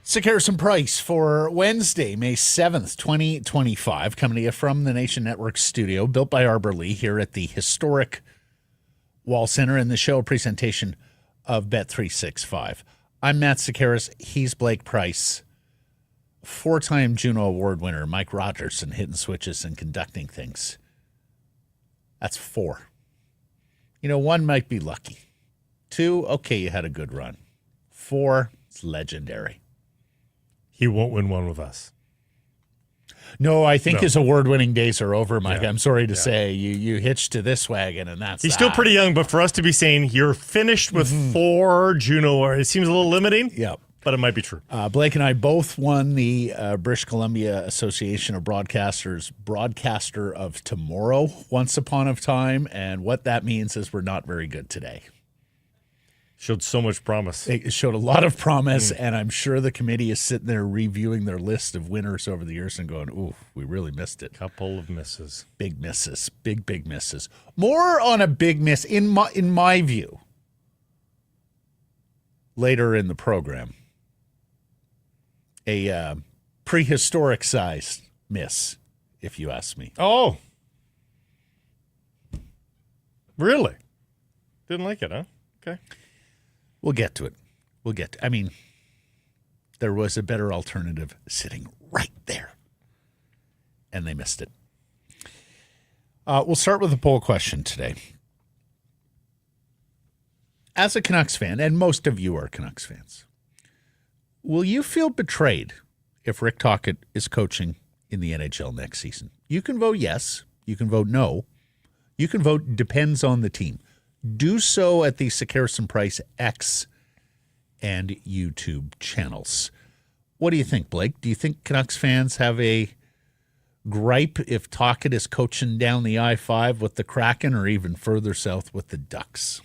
Sick Harrison Price for Wednesday, May 7th, 2025, coming to you from the Nation Network studio, built by Arbor Lee here at the historic Wall Center in the show presentation of Bet365. I'm Matt Sakaris. He's Blake Price. Four-time Juno Award winner Mike Rogerson hitting switches and conducting things. That's four. You know, one might be lucky. Two, okay, you had a good run. Four, it's legendary. He won't win one with us. No, I think his award-winning days are over, Mike. Yeah. I'm sorry to say. You hitched to this wagon, and that's He's still pretty young, but for us to be saying you're finished with four Juno, it seems a little limiting. Yeah. But it might be true. Blake and I both won the British Columbia Association of Broadcasters Broadcaster of Tomorrow once upon a time, and what that means is we're not very good today. Showed so much promise. It showed a lot of promise, and I'm sure the committee is sitting there reviewing their list of winners over the years and going, ooh, we really missed it. Couple of misses. Big misses. Big misses. More on a big miss, in my view, later in the program. A prehistoric-sized miss, if you ask me. Oh. Really? Didn't like it, huh? Okay. We'll get to it. I mean, there was a better alternative sitting right there, and they missed it. We'll start with a poll question today. As a Canucks fan, and most of you are Canucks fans, will you feel betrayed if Rick Tocchet is coaching in the NHL next season? You can vote yes. You can vote no. You can vote depends on the team. Do so at the Sick Harrison Price X and YouTube channels. What do you think, Blake? Do you think Canucks fans have a gripe if Tocchet is coaching down the I-5 with the Kraken or even further south with the Ducks?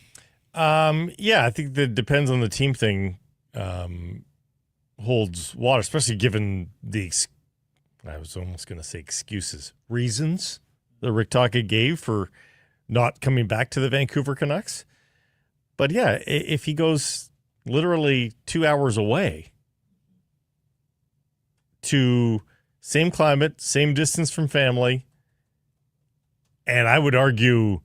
Yeah, I think that depends on the team thing holds water, especially given the, I was almost going to say reasons that Rick Tocchet gave for not coming back to the Vancouver Canucks. But yeah, if he goes literally 2 hours away to same climate, same distance from family, and I would argue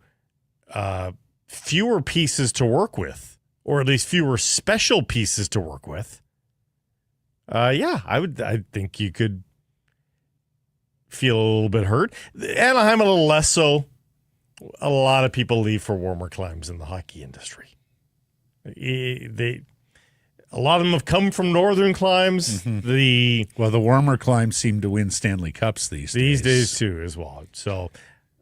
fewer pieces to work with, or at least fewer special pieces to work with, I think you could feel a little bit hurt. Anaheim a little less so. A lot of people leave for warmer climes in the hockey industry. A lot of them have come from northern climes. The warmer climes seem to win Stanley Cups these days too, as well. So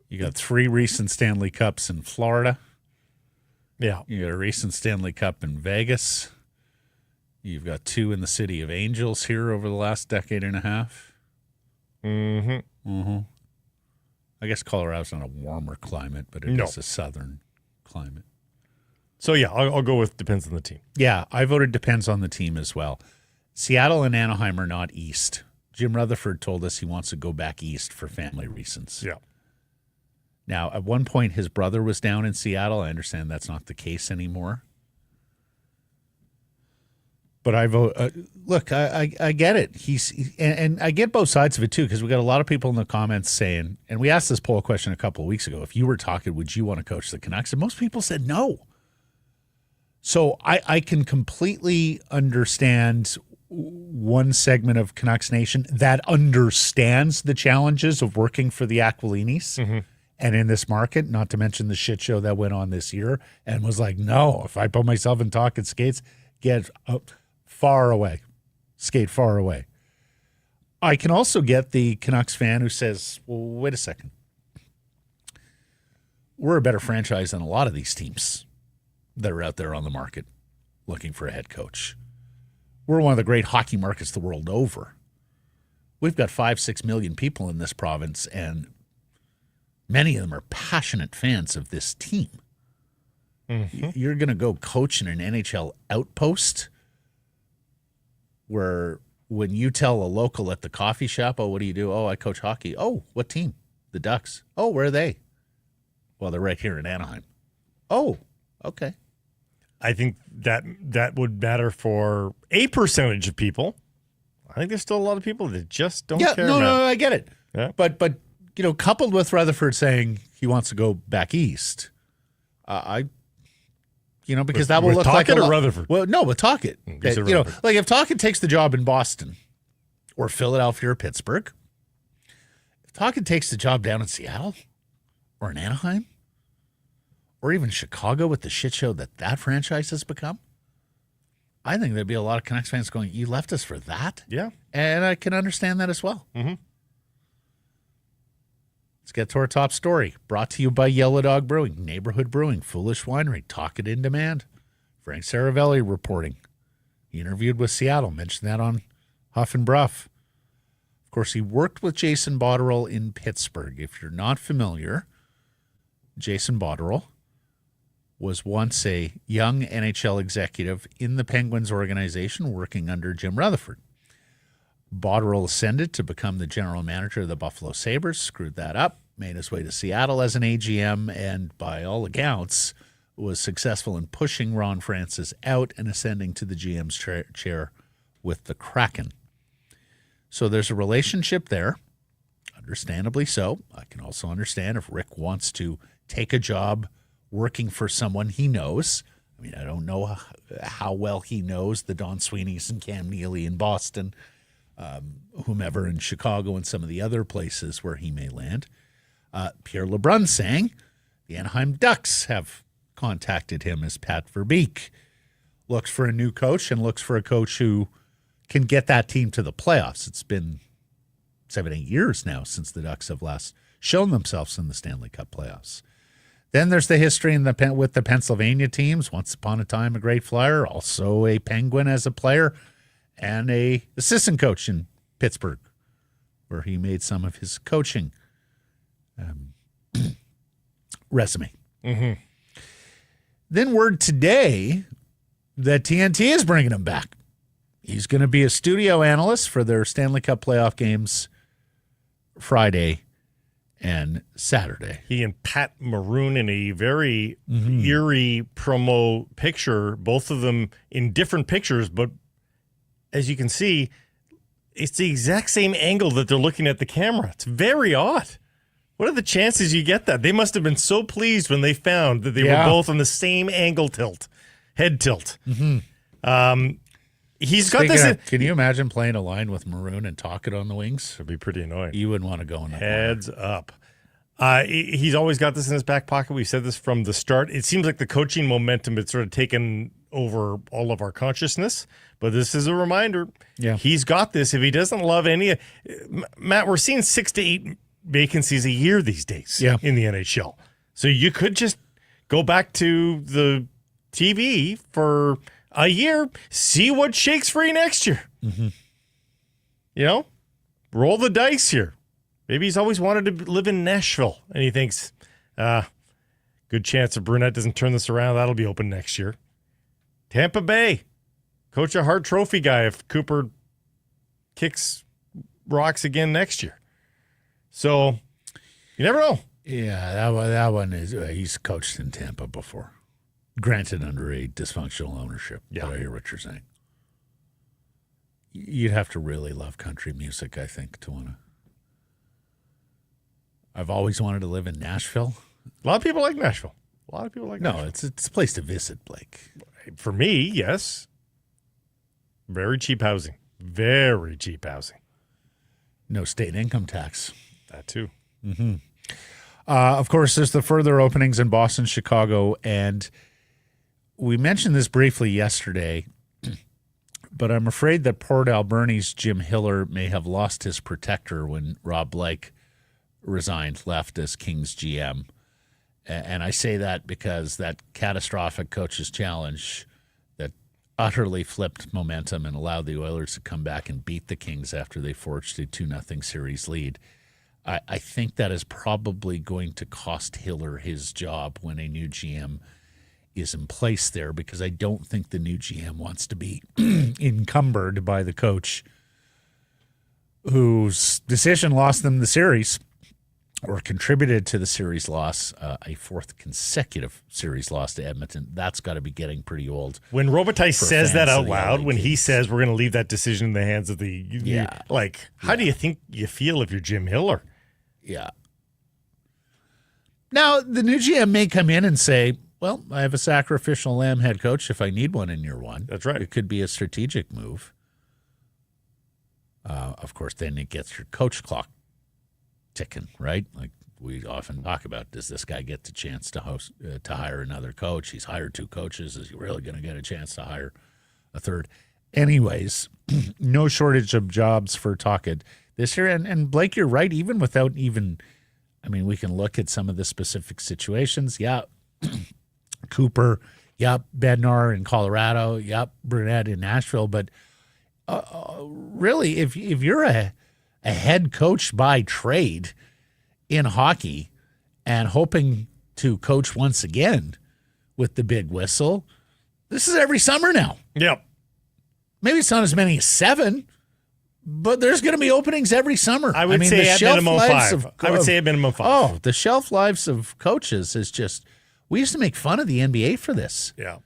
you got 3 recent Stanley Cups in Florida. Yeah, you got a recent Stanley Cup in Vegas. You've got 2 in the City of Angels here over the last decade and a half. I guess Colorado's not a warmer climate, but it is a southern climate. So, yeah, I'll go with depends on the team. Yeah, I voted depends on the team as well. Seattle and Anaheim are not east. Jim Rutherford told us he wants to go back east for family reasons. Yeah. Now, at one point, his brother was down in Seattle. I understand that's not the case anymore. But I vote. Look, I get it. And I get both sides of it too, because we got a lot of people in the comments saying, and we asked this poll question a couple of weeks ago: if you were talking, would you want to coach the Canucks? And most people said no. So I can completely understand one segment of Canucks Nation that understands the challenges of working for the Aquilinis and in this market. Not to mention the shit show that went on this year, and was like, no, if I put myself in Tocchet's skates, get up. Far away. Skate far away. I can also get the Canucks fan who says, well, wait a second. We're a better franchise than a lot of these teams that are out there on the market looking for a head coach. We're one of the great hockey markets the world over. We've got 5-6 million people in this province, and Many of them are passionate fans of this team. You're going to go coach in an NHL outpost where when you tell a local at the coffee shop, oh, what do you do? Oh, I coach hockey. Oh, what team? The Ducks. Oh, where are they? Well, they're right here in Anaheim. Oh, okay. I think that would matter for a percentage of people. I think there's still a lot of people that just don't care. No, I get it. Yeah. But coupled with Rutherford saying he wants to go back east, because that will look like Tocchet or Rutherford. Well, no, with Tocchet. Like if Tocchet takes the job in Boston or Philadelphia or Pittsburgh, if Tocchet takes the job down in Seattle or in Anaheim or even Chicago with the shit show that franchise has become, I think there'd be a lot of Canucks fans going, "You left us for that?" Yeah, and I can understand that as well. Mm-hmm. Let's get to our top story. Brought to you by Yellow Dog Brewing, Neighborhood Brewing, Foolish Winery, Tocchet in demand. Frank Saravelli reporting. He interviewed with Seattle, mentioned that on Huff and Bruff. Of course, he worked with Jason Botterill in Pittsburgh. If you're not familiar, Jason Botterill was once a young NHL executive in the Penguins organization working under Jim Rutherford. Botterill ascended to become the general manager of the Buffalo Sabres, screwed that up, made his way to Seattle as an AGM, and by all accounts was successful in pushing Ron Francis out and ascending to the GM's chair with the Kraken. So there's a relationship there, understandably so. I can also understand if Rick wants to take a job working for someone he knows. I mean, I don't know how well he knows the Don Sweeneys and Cam Neely in Boston, whomever in Chicago and some of the other places where he may land. Pierre LeBrun saying the Anaheim Ducks have contacted him as Pat Verbeek looks for a new coach and looks for a coach who can get that team to the playoffs. It's been 7-8 years now since the Ducks have last shown themselves in the Stanley Cup playoffs. Then there's the history with the Pennsylvania teams. Once upon a time, a great Flyer, also a Penguin as a player, and a assistant coach in Pittsburgh, where he made some of his coaching resume. Mm-hmm. Then word today that TNT is bringing him back. He's going to be a studio analyst for their Stanley Cup playoff games Friday and Saturday. He and Pat Maroon in a very eerie promo picture, both of them in different pictures, but as you can see, it's the exact same angle that they're looking at the camera. It's very odd. What are the chances you get that? They must have been so pleased when they found that they were both on the same angle tilt, head tilt. Mm-hmm. He's got this. Can you imagine playing a line with Maroon and Tocchet on the wings? It'd be pretty annoying. You wouldn't want to go in that Heads up. He's always got this in his back pocket. We've said this from the start. It seems like the coaching momentum had sort of taken over all of our consciousness, but this is a reminder. Yeah. He's got this. If he doesn't love any, Matt, we're seeing 6 to 8 vacancies a year these days in the NHL. So you could just go back to the TV for a year, see what shakes free next year. Mm-hmm. You know, roll the dice here. Maybe he's always wanted to live in Nashville, and he thinks, good chance if Brunette doesn't turn this around, that'll be open next year. Tampa Bay, coach a Hart Trophy guy if Cooper kicks rocks again next year. So you never know. Yeah, that one is. He's coached in Tampa before, granted under a dysfunctional ownership. Yeah, but I hear what you're saying. You'd have to really love country music, I think, to want to. I've always wanted to live in Nashville. A lot of people like Nashville. No, it's a place to visit, Blake. For me, yes. Very cheap housing. Very cheap housing. No state income tax. That too. Mm-hmm. Of course, there's the further openings in Boston, Chicago, and we mentioned this briefly yesterday, but I'm afraid that Port Alberni's Jim Hiller may have lost his protector when Rob Blake resigned, left as Kings GM. And I say that because that catastrophic coach's challenge that utterly flipped momentum and allowed the Oilers to come back and beat the Kings after they forged a 2-0 series lead. I think that is probably going to cost Hiller his job when a new GM is in place there, because I don't think the new GM wants to be encumbered by the coach whose decision lost them the series or contributed to the series loss, a fourth consecutive series loss to Edmonton. That's got to be getting pretty old. When Robitaille says that out of the loud, LA when he Kings. says we're going to leave that decision in the hands of the how do you think you feel if you're Jim Hiller? Yeah. Now, the new GM may come in and say, well, I have a sacrificial lamb head coach if I need one in year one. That's right. It could be a strategic move. Of course, then it gets your coach clock ticking, right? Like we often talk about, does this guy get the chance to hire another coach? He's hired 2 coaches. Is he really going to get a chance to hire a third? Anyways, no shortage of jobs for Tocchet this year. And Blake, you're right. Even without we can look at some of the specific situations. Yeah, Cooper. Yep, Bednar in Colorado. Yep, Burnett in Nashville. But really, if you're a head coach by trade in hockey and hoping to coach once again with the big whistle, this is every summer now. Yep. Maybe it's not as many as 7, but there's going to be openings every summer. I would say at minimum 5. I would say at minimum 5. Oh, the shelf lives of coaches is just, we used to make fun of the NBA for this. Yeah.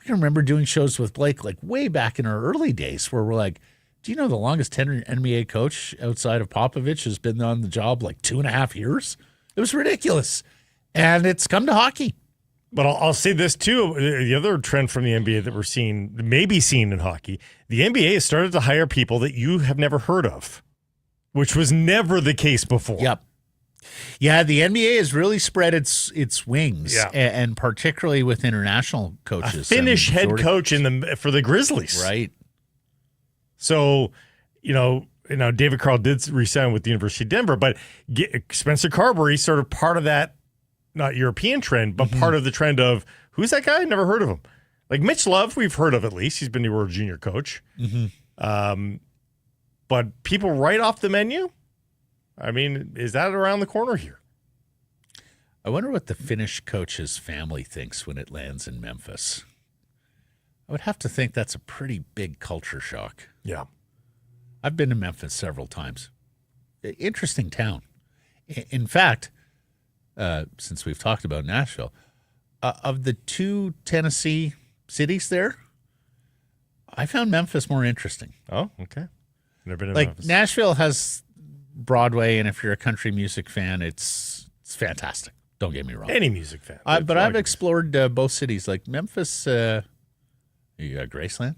I can remember doing shows with Blake like way back in our early days where we're like, do you know the longest tenured NBA coach outside of Popovich has been on the job like 2.5 years? It was ridiculous. And it's come to hockey. But I'll say this too. The other trend from the NBA that we're seeing, maybe seen in hockey, the NBA has started to hire people that you have never heard of, which was never the case before. Yep. Yeah, the NBA has really spread its wings, Yeah. and particularly with international coaches. A Finnish head coach for the Grizzlies. Right. So, David Carl did resign with the University of Denver, but Spencer Carberry sort of part of that, not European trend, but part of the trend of, who's that guy? Never heard of him. Like Mitch Love, we've heard of at least. He's been the World Junior coach. But people right off the menu, is that around the corner here? I wonder what the Finnish coach's family thinks when it lands in Memphis. I would have to think that's a pretty big culture shock. Yeah. I've been to Memphis several times. Interesting town. In fact, since we've talked about Nashville, of the 2 Tennessee cities there, I found Memphis more interesting. Oh, okay. Never been to Like Memphis. Nashville has Broadway, and if you're a country music fan, it's fantastic. Don't get me wrong. Any music fan. But I've explored both cities. Like Memphis, you got Graceland.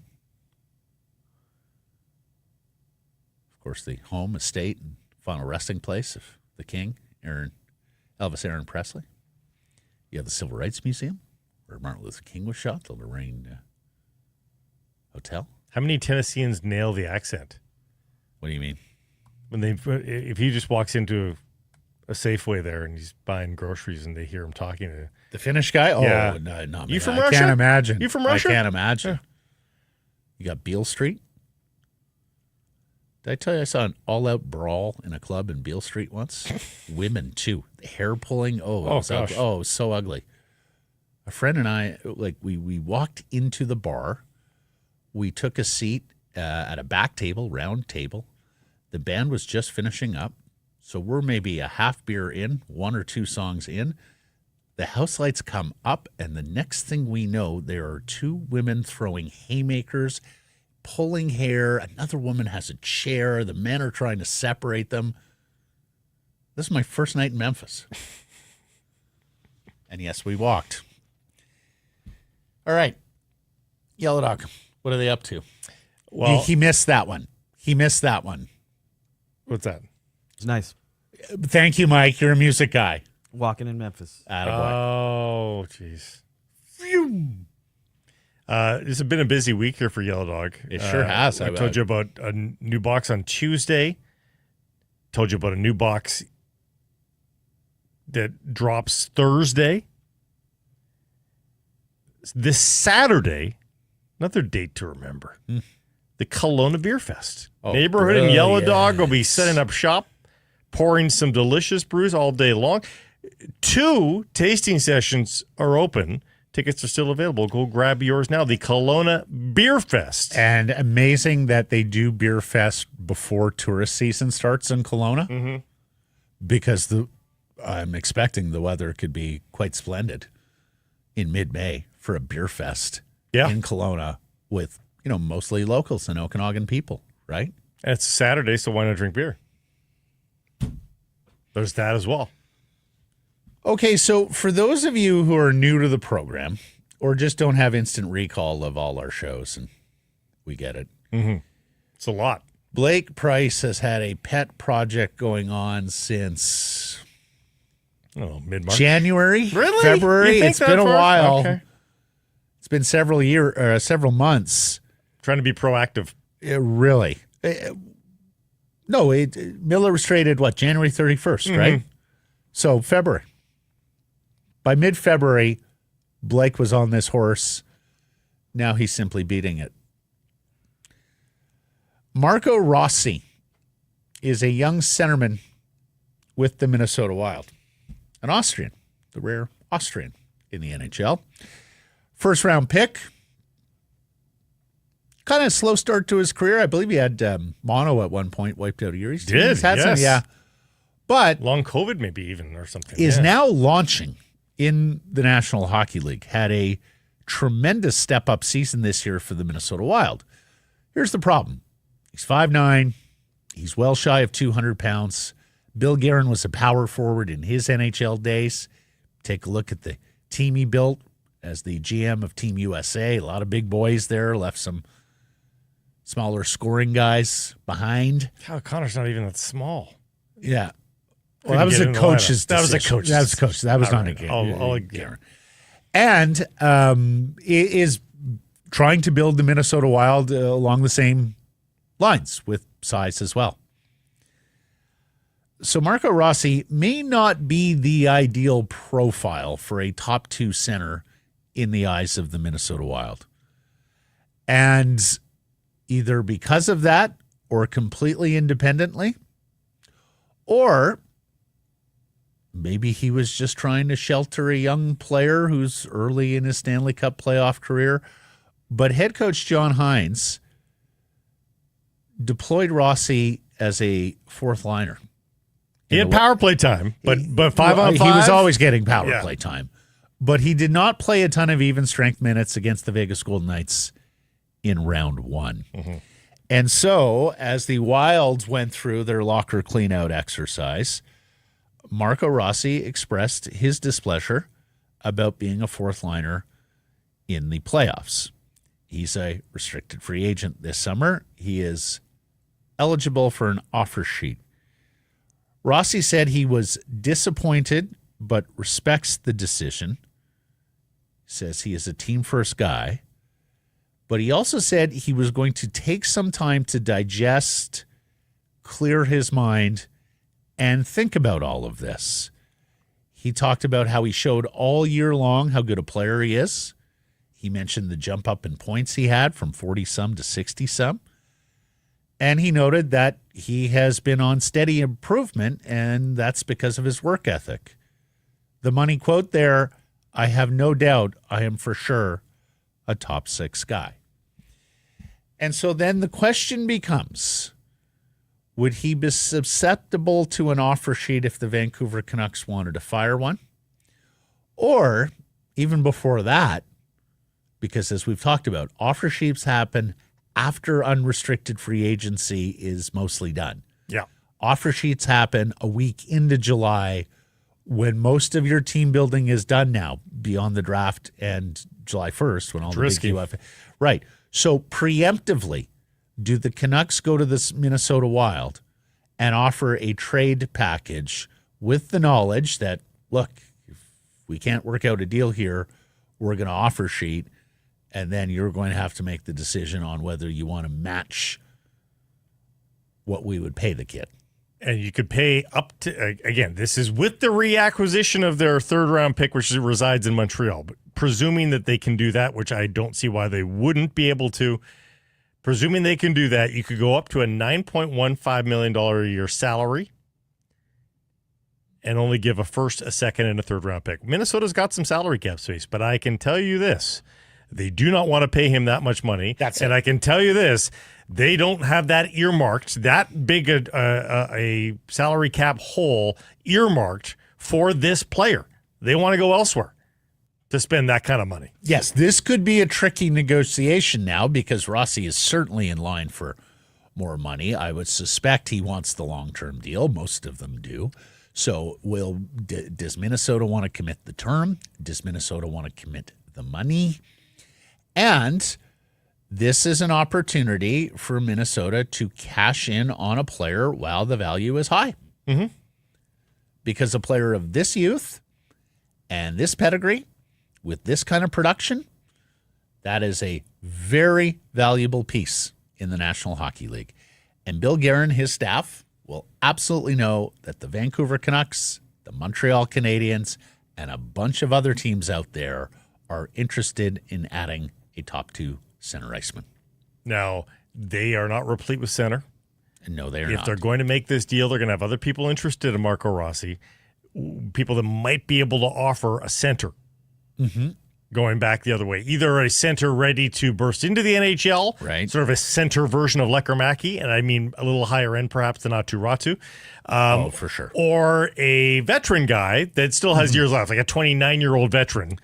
Of course, the home, estate, and final resting place of the king, Elvis Aaron Presley. You have the Civil Rights Museum, where Martin Luther King was shot, the Lorraine Hotel. How many Tennesseans nail the accent? What do you mean? If he just walks into a Safeway there and he's buying groceries and they hear him talking to The Finnish guy? Oh, Yeah. no, not You from I Russia? can't imagine. You from Russia? I can't imagine. Yeah. You got Beale Street. Did I tell you I saw an all-out brawl in a club in Beale Street once? Women, too. Hair pulling. Oh, it was gosh. ugly. Oh, it was so ugly. A friend and I, we walked into the bar. We took a seat at a back table, round table. The band was just finishing up. So we're maybe a half beer in, 1 or 2 songs in. The house lights come up, and the next thing we know, there are 2 women throwing haymakers, pulling hair. Another woman has a chair. The men are trying to separate them. This is my first night in Memphis. And yes, we walked. All right. Yellow Dog, what are they up to? Well, He missed that one. what's that? It's nice. Thank you, Mike. You're a music guy. Walking in Memphis. Attaboy. Oh, jeez. It's been a busy week here for Yellow Dog. It sure has. I told you about a new box on Tuesday. Told you about a new box that drops Thursday. This Saturday, another date to remember, the Kelowna Beer Fest. Oh, Neighborhood and Yellow brilliant. Dog will be setting up shop, pouring some delicious brews all day long. 2 tasting sessions are open. Tickets are still available. Go grab yours now. The Kelowna Beer Fest. And amazing that they do Beer Fest before tourist season starts in Kelowna, because I'm expecting the weather could be quite splendid in mid-May for a beer fest in Kelowna with, mostly locals and Okanagan people, right? And it's Saturday, so why not drink beer? There's that as well. Okay, so for those of you who are new to the program or just don't have instant recall of all our shows, and we get it. It's a lot. Blake Price has had a pet project going on since mid-March. January, Really? February. You think It's that been a far? while. Okay. It's been several months. Trying to be proactive. Really. Miller was traded, January 31st, right? So February. By mid-February, Blake was on this horse. Now he's simply beating it. Marco Rossi is a young centerman with the Minnesota Wild, an Austrian, the rare Austrian in the NHL. First-round pick. Kind of a slow start to his career. I believe he had mono at one point, wiped out a year. He's had some, yeah. But long COVID maybe even or something. Is now launching in the National Hockey League. Had a tremendous step-up season this year for the Minnesota Wild. Here's the problem. He's 5'9". He's well shy of 200 pounds. Bill Guerin was a power forward in his NHL days. Take a look at the team he built as the GM of Team USA. A lot of big boys there. Left some smaller scoring guys behind. Kyle Connor's not even that small. Yeah. Well, that was a coach's decision. That was a coach's. That was a coach. That was not a game. I'll Guerin. And is trying to build the Minnesota Wild along the same lines with size as well. So Marco Rossi may not be the ideal profile for a top 2 center in the eyes of the Minnesota Wild. And either because of that or completely independently, or maybe he was just trying to shelter a young player who's early in his Stanley Cup playoff career. But head coach John Hines deployed Rossi as a fourth liner. He had power play time, but 5-on-5. He was always getting power play time. But he did not play a ton of even strength minutes against the Vegas Golden Knights in round 1. And so, as the Wilds went through their locker clean-out exercise, Marco Rossi expressed his displeasure about being a fourth liner in the playoffs. He's a restricted free agent this summer. He is eligible for an offer sheet. Rossi said he was disappointed but respects the decision. Says he is a team-first guy. But he also said he was going to take some time to digest, clear his mind, and think about all of this. He talked about how he showed all year long how good a player he is. He mentioned the jump up in points he had from 40-some to 60-some. And he noted that he has been on steady improvement, and that's because of his work ethic. The money quote there, "I have no doubt I am for sure a top 6 guy." And so then the question becomes, would he be susceptible to an offer sheet if the Vancouver Canucks wanted to fire one? Or even before that, because as we've talked about, offer sheets happen after unrestricted free agency is mostly done. Yeah. Offer sheets happen a week into July when most of your team building is done now, beyond the draft and July 1st when all the big UFA. Right. So preemptively, do the Canucks go to this Minnesota Wild and offer a trade package with the knowledge that, look, if we can't work out a deal here, we're going to offer sheet, and then you're going to have to make the decision on whether you want to match what we would pay the kid. And you could pay up to, again, this is with the reacquisition of their third-round pick, which resides in Montreal. But presuming that they can do that, which I don't see why they wouldn't be able to, presuming they can do that, you could go up to a $9.15 million a year salary and only give a first, a second, and a third round pick. Minnesota's got some salary cap space, but I can tell you this. They do not want to pay him that much money. And I can tell you this. They don't have that earmarked, that big a salary cap hole earmarked for this player. They want to go elsewhere to spend that kind of money. Yes, this could be a tricky negotiation now because Rossi is certainly in line for more money. I would suspect he wants the long-term deal. Most of them do. So does Minnesota want to commit the term? Does Minnesota want to commit the money? And this is an opportunity for Minnesota to cash in on a player while the value is high. Mm-hmm. Because a player of this youth and this pedigree with this kind of production, that is a very valuable piece in the National Hockey League. And Bill Guerin, his staff, will absolutely know that the Vancouver Canucks, the Montreal Canadiens, and a bunch of other teams out there are interested in adding a top two center iceman. Now, they are not replete with center. No, they are not. If they're going to make this deal, they're going to have other people interested in Marco Rossi, people that might be able to offer a center. Mm-hmm. Going back the other way. Either a center ready to burst into the NHL, right? Sort of a center version of Lekkerimaki, and I mean a little higher end perhaps than Atu Ratu. For sure. Or a veteran guy that still has years left, like a 29-year-old veteran.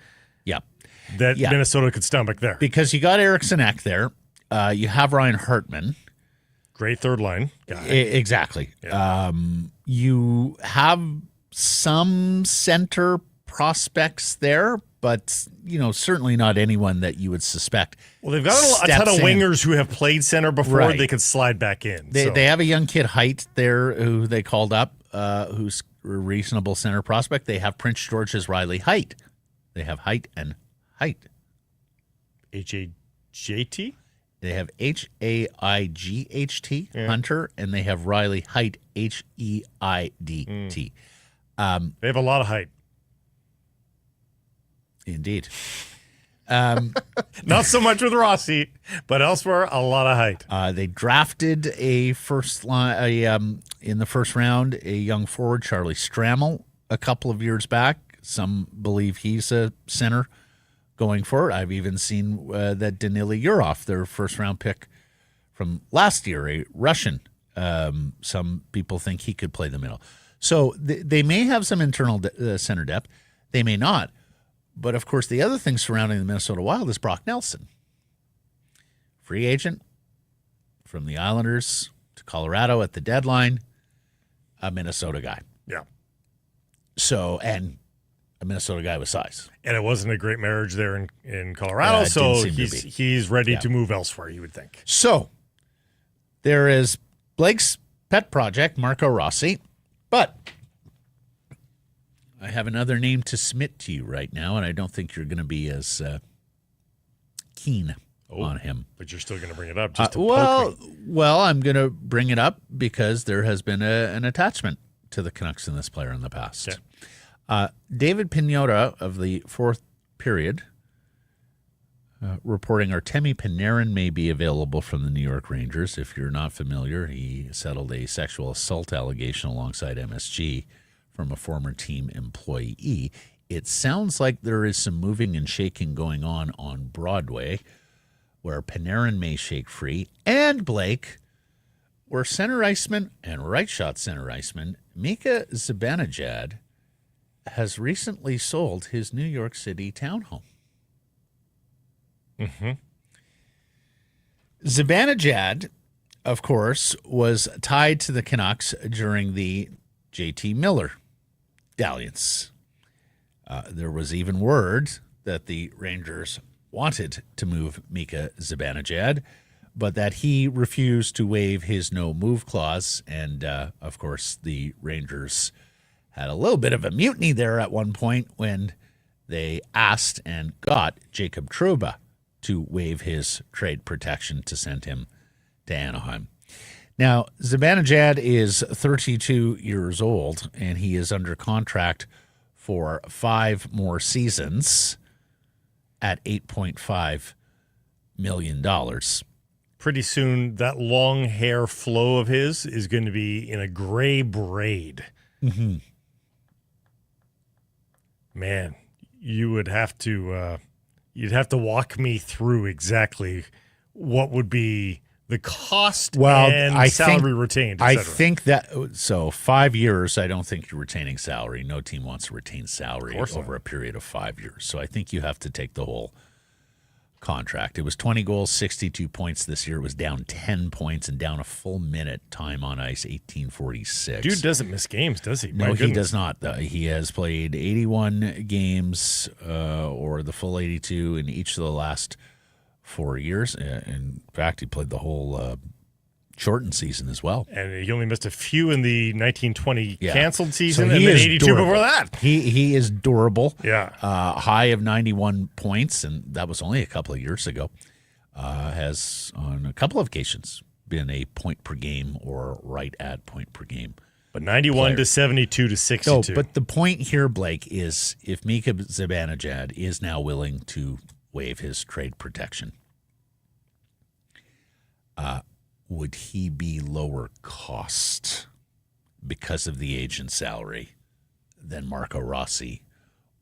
Yeah. That Minnesota could stomach there. Because you got Eriksson Ek there. You have Ryan Hartman. Great third line guy. Exactly. Yeah. You have some center prospects there, but certainly not anyone that you would suspect. Well, they've got a ton of wingers who have played center before. Right. They could slide back in. They have a young kid, Height, there, who they called up, who's a reasonable center prospect. They have Prince George's Riley Height. They have Height and Height. H-A-J-T? They have H-A-I-G-H-T, Hunter, and they have Riley Height, H-E-I-D-T. They have a lot of height. Indeed. Not so much with Rossi, but elsewhere, a lot of height. They drafted in the first round, a young forward, Charlie Strammel, a couple of years back. Some believe he's a center going forward. I've even seen that Danila Yurov, their first-round pick from last year, a Russian. Some people think he could play the middle. So they may have some internal center depth. They may not. But, of course, the other thing surrounding the Minnesota Wild is Brock Nelson. Free agent from the Islanders to Colorado at the deadline, a Minnesota guy. Yeah. So, and a Minnesota guy with size. And it wasn't a great marriage there in Colorado, so he's ready to move elsewhere, you would think. So, there is Blake's pet project, Marco Rossi, but I have another name to submit to you right now, and I don't think you're going to be as keen on him. But you're still going to bring it up just to poke me. Well, I'm going to bring it up because there has been an attachment to the Canucks and this player in the past. Okay. David Pinota of the Fourth Period reporting Artemi Panarin may be available from the New York Rangers. If you're not familiar, he settled a sexual assault allegation alongside MSG from a former team employee. It sounds like there is some moving and shaking going on Broadway, where Panarin may shake free, and Blake, where center iceman and right shot center iceman Mika Zibanejad has recently sold his New York City townhome. Mm-hmm. Zibanejad, of course, was tied to the Canucks during the JT Miller dalliance. There was even word that the Rangers wanted to move Mika Zibanejad, but that he refused to waive his no-move clause. And, of course, the Rangers had a little bit of a mutiny there at one point when they asked and got Jacob Trouba to waive his trade protection to send him to Anaheim. Now, Zibanejad is 32 years old, and he is under contract for 5 more seasons at $8.5 million. Pretty soon, that long hair flow of his is going to be in a gray braid. Mm-hmm. Man, you would have to you'd have to walk me through exactly what would be the cost and salary retained, et I cetera. think that, so 5 years, I don't think you're retaining salary. No team wants to retain salary over a period of 5 years. So I think you have to take the whole contract. It was 20 goals, 62 points this year. It was down 10 points and down a full minute time on ice, 1846. Dude doesn't miss games, does he? No, he does not. He has played 81 games or the full 82 in each of the last 4 years. In fact, he played the whole shortened season as well. And he only missed a few in the 1920 canceled season, So and he then is 82 durable. before that. He is durable. Yeah. High of 91 points, and that was only a couple of years ago. Has, on a couple of occasions, been a point per game or right at point per game. But 91 to 72 to 62. No, but the point here, Blake, is if Mika Zibanejad is now willing to waive his trade protection, would he be lower cost because of the age and salary than Marco Rossi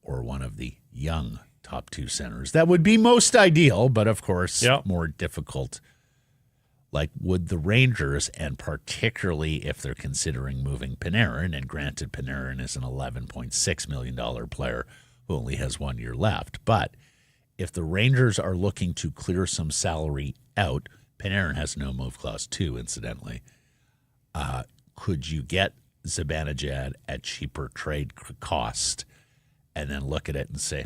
or one of the young top two centers? That would be most ideal, but of course more difficult. Like, would the Rangers, and particularly if they're considering moving Panarin, and granted Panarin is an $11.6 million player who only has 1 year left, but if the Rangers are looking to clear some salary out, Panarin has no move clause too, incidentally. Could you get Zibanejad at cheaper trade cost and then look at it and say,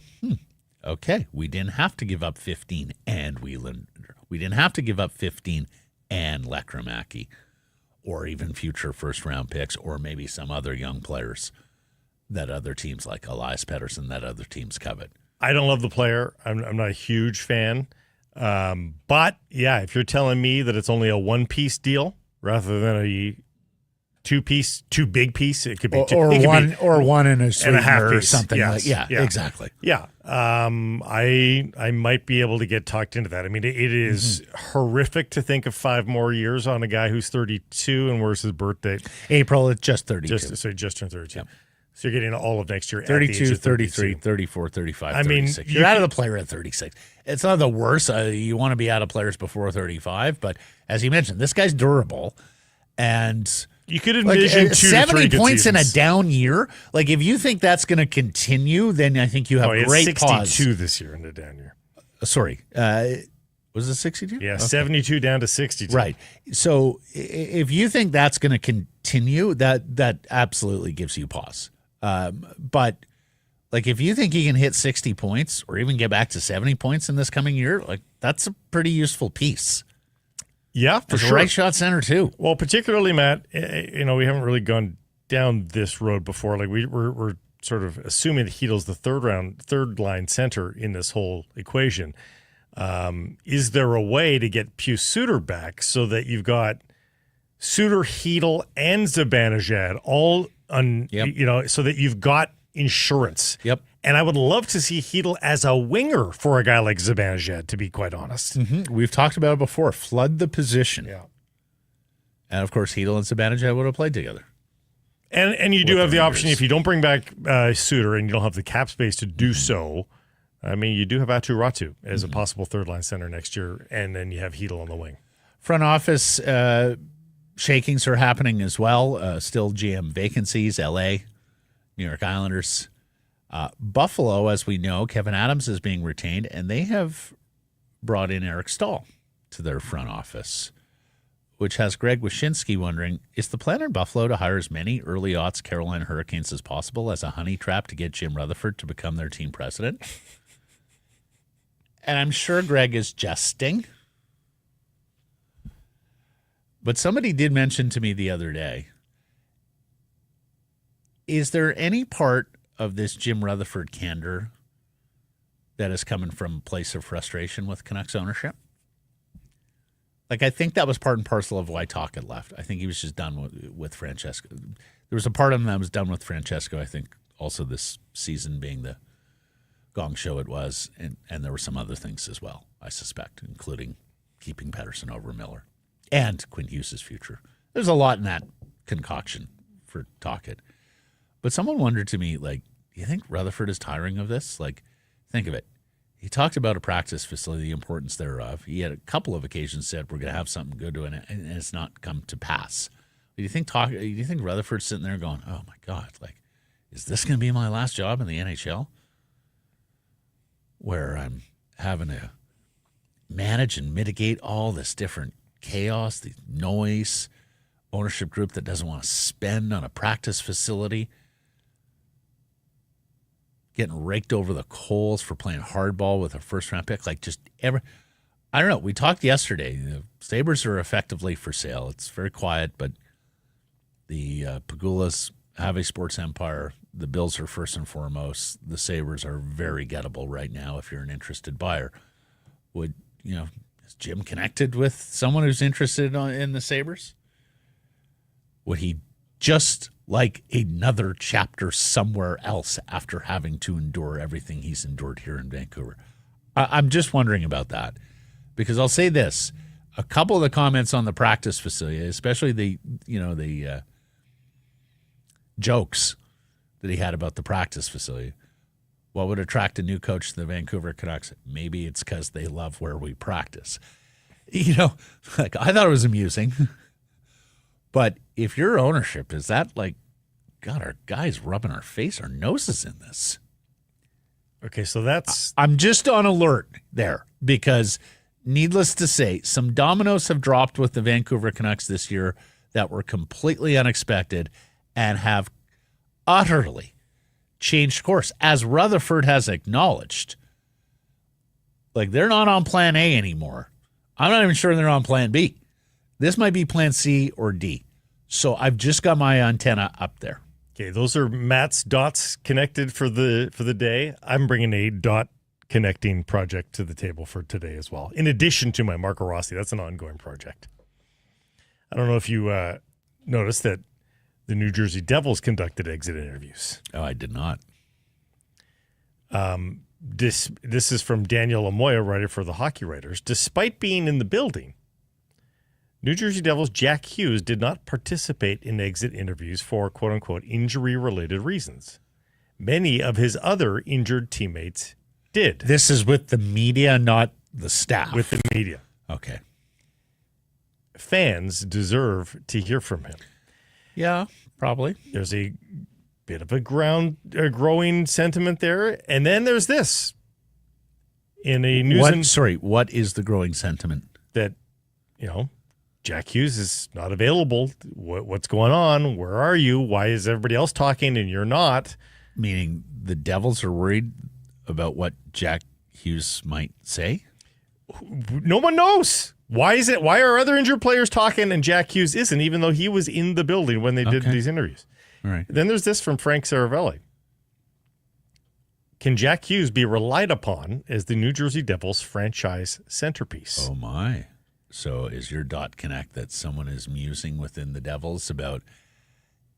okay, we didn't have to give up 15 and Wheeland. We didn't have to give up 15 and Lekkerimaki, or even future first-round picks, or maybe some other young players that other teams like Elias Pettersson that other teams covet. I don't love the player. I'm not a huge fan. But, yeah, if you're telling me that it's only a one-piece deal rather than a two-piece, too big piece, it could be two, or it could one be, or one and a and a sweetener half or piece. something Yes. like exactly. Yeah. I might be able to get talked into that. I mean, it is horrific to think of 5 more years on a guy who's 32, and where's his birth date? April, it's just 32. Just turned 32. Yep. So you're getting all of next year 32, at 33, 34, 35, I mean, 36. You're out of the player at 36. It's not the worst. You want to be out of players before 35, but as you mentioned, this guy's durable. And you could envision 70 points in a seasons. down year. Like, if you think that's going to continue, then I think you have great 62 pause. this year in a down year. Sorry. Was it 62? Yeah, okay. 72 down to 62. Right. So if you think that's going to continue, that absolutely gives you pause. But like, if you think he can hit 60 points or even get back to 70 points in this coming year, like, that's a pretty useful piece. Yeah, for As sure. a right shot center too. Well, particularly, Matt, we haven't really gone down this road before. Like, we're sort of assuming that Heedle's the third line center in this whole equation. Is there a way to get Pius Suter back so that you've got Suter, Heedle, and Zibanejad all on, so that you've got insurance? Yep. And I would love to see Heedle as a winger for a guy like Zibanejad, to be quite honest. Mm-hmm. We've talked about it before. Flood the position. Yeah. And of course, Heedle and Zibanejad would have played together. And you do have the option, if you don't bring back Suter and you don't have the cap space to do so, I mean, you do have Atu Ratu as a possible third-line center next year, and then you have Heedle on the wing. Front office shakings are happening as well. Still GM vacancies, L.A., New York Islanders. Buffalo, as we know, Kevin Adams is being retained, and they have brought in Eric Stahl to their front office, which has Greg Wyshynski wondering, is the plan in Buffalo to hire as many early aughts Carolina Hurricanes as possible as a honey trap to get Jim Rutherford to become their team president? And I'm sure Greg is jesting. But somebody did mention to me the other day, is there any part of this Jim Rutherford candor that is coming from a place of frustration with Canucks ownership? Like, I think that was part and parcel of why Tocchet left. I think he was just done with Francesco. There was a part of him that was done with Francesco, I think, also this season being the gong show it was, and there were some other things as well, I suspect, including keeping Pettersson over Miller and Quinn Hughes' future. There's a lot in that concoction for Tocchet. But someone wondered to me, like, Do you think Rutherford is tiring of this? Like, think of it. He talked about a practice facility, the importance thereof. He had a couple of occasions said we're going to have something good doing it, and it's not come to pass. Do you think Rutherford's sitting there going, "Oh my God, like, is this going to be my last job in the NHL, where I'm having to manage and mitigate all this different chaos, the noise, ownership group that doesn't want to spend on a practice facility, getting raked over the coals for playing hardball with a first-round pick, like just ever." I don't know. We talked yesterday. The Sabres are effectively for sale. It's very quiet, but the Pagulas have a sports empire. The Bills are first and foremost. The Sabres are very gettable right now if you're an interested buyer. Is Jim connected with someone who's interested in the Sabres? Would he just like another chapter somewhere else after having to endure everything he's endured here in Vancouver? I'm just wondering about that, because I'll say this. A couple of the comments on the practice facility, especially the jokes that he had about the practice facility. What would attract a new coach to the Vancouver Canucks? Maybe it's because they love where we practice. Like, I thought it was amusing. But if your ownership, is that like, God, our guys rubbing our noses in this? Okay, so I'm just on alert there, because needless to say, some dominoes have dropped with the Vancouver Canucks this year that were completely unexpected and have utterly changed course, as Rutherford has acknowledged. Like, they're not on plan A anymore. I'm not even sure they're on plan B. This might be plan C or D. So I've just got my antenna up there. Okay, those are Matt's dots connected for the day. I'm bringing a dot connecting project to the table for today as well, in addition to my Marco Rossi. That's an ongoing project. I don't know if you noticed that the New Jersey Devils conducted exit interviews. Oh, I did not. This is from Daniel Amoya, writer for the Hockey Writers. Despite being in the building, New Jersey Devils Jack Hughes did not participate in exit interviews for quote-unquote injury-related reasons. Many of his other injured teammates did. This is with the media, not the staff. With the media. Okay. Fans deserve to hear from him. Yeah, probably. There's a bit of a growing sentiment there. And then there's this. In a news what is the growing sentiment? That, Jack Hughes is not available. What's going on? Where are you? Why is everybody else talking and you're not? Meaning the Devils are worried about what Jack Hughes might say? No one knows. Why is it? Why are other injured players talking and Jack Hughes isn't, even though he was in the building when they did these interviews? All right. Then there's this from Frank Saravelli. Can Jack Hughes be relied upon as the New Jersey Devils franchise centerpiece? Oh, my. So is your dot connect that someone is musing within the Devils about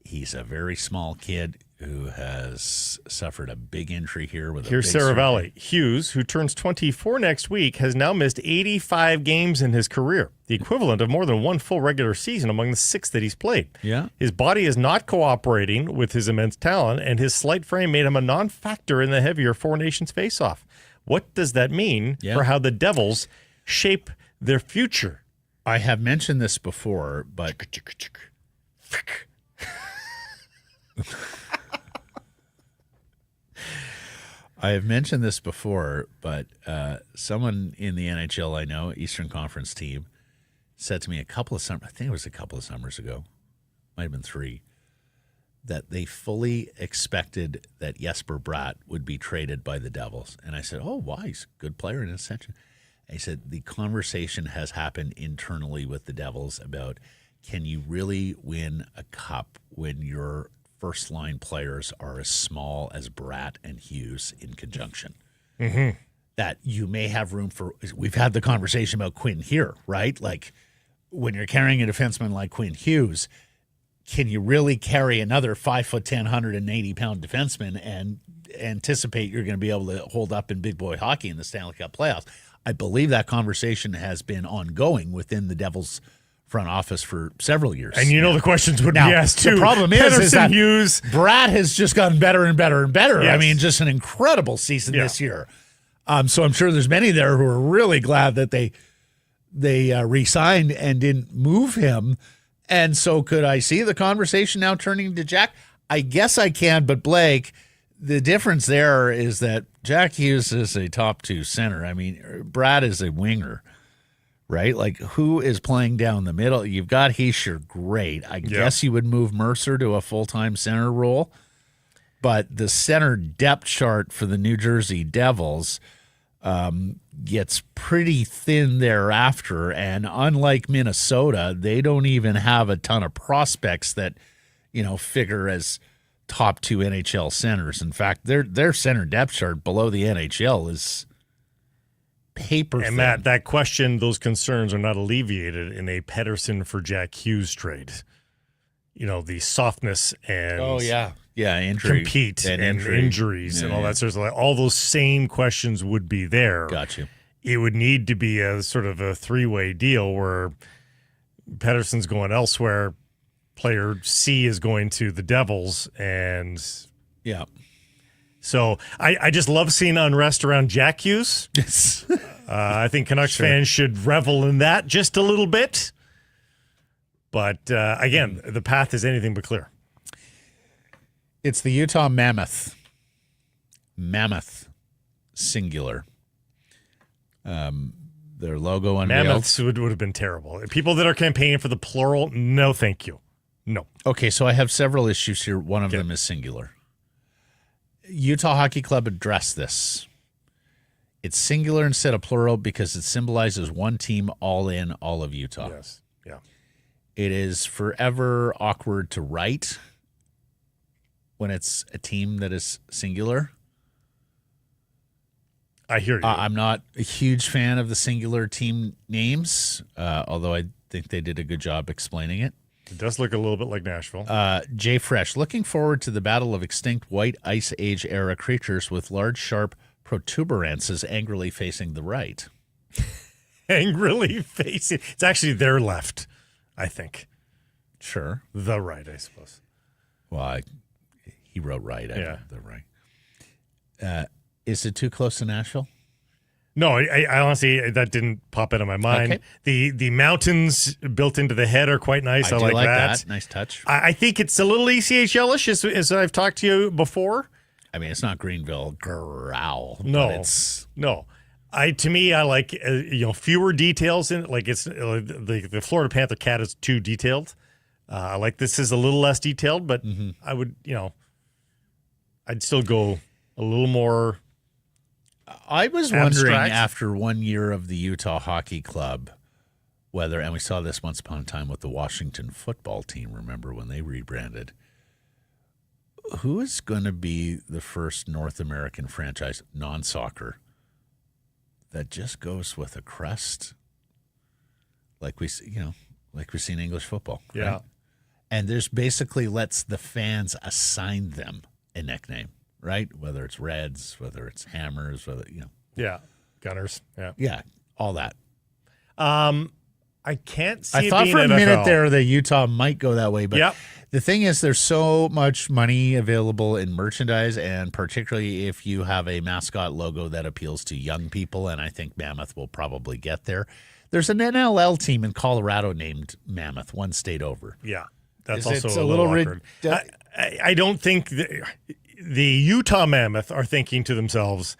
he's a very small kid who has suffered a big injury here with Here's Saravelli. Hughes, who turns 24 next week, has now missed 85 games in his career, the equivalent of more than one full regular season among the 6 that he's played. Yeah. His body is not cooperating with his immense talent, and his slight frame made him a non-factor in the heavier Four Nations face-off. What does that mean for how the Devils shape their future? I have mentioned this before, but someone in the NHL I know, Eastern Conference team, said to me I think it was a couple of summers ago, might have been 3, that they fully expected that Jesper Bratt would be traded by the Devils. And I said, oh, why? He's a good player in his section. And he said the conversation has happened internally with the Devils about, can you really win a cup when your first-line players are as small as Bratt and Hughes in conjunction? Mm-hmm. That you may have room for – we've had the conversation about Quinn here, right? Like, when you're carrying a defenseman like Quinn Hughes, can you really carry another 5'10", 180-pound defenseman and anticipate you're going to be able to hold up in big boy hockey in the Stanley Cup playoffs? I believe that conversation has been ongoing within the Devils front office for several years. And the questions would Now, be asked too. the problem is Pedersen, that Hughes. Brad has just gotten better and better and better. Yes. I mean, just an incredible season this year. So I'm sure there's many there who are really glad that they re-signed and didn't move him. And so could I see the conversation now turning to Jack? I guess I can, but Blake, the difference there is that Jack Hughes is a top 2 center. I mean, Brad is a winger, right? Like, who is playing down the middle? You've got Heischer, great. I guess you would move Mercer to a full-time center role. But the center depth chart for the New Jersey Devils gets pretty thin thereafter. And unlike Minnesota, they don't even have a ton of prospects that, figure as top 2 NHL centers. In fact, their center depth chart below the NHL is paper thin. And Matt, that question, those concerns are not alleviated in a Pedersen for Jack Hughes trade. The softness and injury, compete and injuries and all that sort of stuff. All those same questions would be there. Got you. It would need to be a sort of a 3-way deal where Pedersen's going elsewhere, player C is going to the Devils, and so I just love seeing unrest around Jack Hughes. Yes. I think Canucks fans should revel in that just a little bit. But again, the path is anything but clear. It's the Utah Mammoth. Mammoth, singular. Their logo unveiled. Mammoths would have been terrible. People that are campaigning for the plural, no thank you. No. Okay, so I have several issues here. One of them is singular. Utah Hockey Club addressed this. It's singular instead of plural because it symbolizes one team, all in, all of Utah. Yes. Yeah. It is forever awkward to write when it's a team that is singular. I hear you. I'm not a huge fan of the singular team names, although I think they did a good job explaining it. It does look a little bit like Nashville. Jay Fresh, looking forward to the battle of extinct white ice age era creatures with large, sharp protuberances angrily facing the right. Angrily facing. It's actually their left, I think. Sure. The right, I suppose. Well, he wrote right. Yeah. The right. Is it too close to Nashville? No, I honestly, that didn't pop out of my mind. Okay. The mountains built into the head are quite nice. I do like that. Nice touch. I think it's a little ECHL-ish, as I've talked to you before. I mean, it's not Greenville growl. No, but it's no. To me, I like fewer details in it. Like it's the Florida Panther cat is too detailed. I like this is a little less detailed, but I would I'd still go a little more. I was wondering abstract. after 1 year of the Utah Hockey Club whether, and we saw this once upon a time with the Washington football team, remember when they rebranded, who is going to be the first North American franchise, non-soccer, that just goes with a crest like we see in English football? Right? Yeah. And there's basically lets the fans assign them a nickname, right? Whether it's Reds, whether it's Hammers, Yeah. Gunners. Yeah. Yeah, all that. I can't see I it thought being for a NFL. minute there that Utah might go that way, but Yep. the thing is there's so much money available in merchandise, and particularly if you have a mascot logo that appeals to young people, and I think Mammoth will probably get there. There's an NLL team in Colorado named Mammoth, one state over. Yeah. That's It's also a a little awkward. rid- I don't think the Utah Mammoth are thinking to themselves,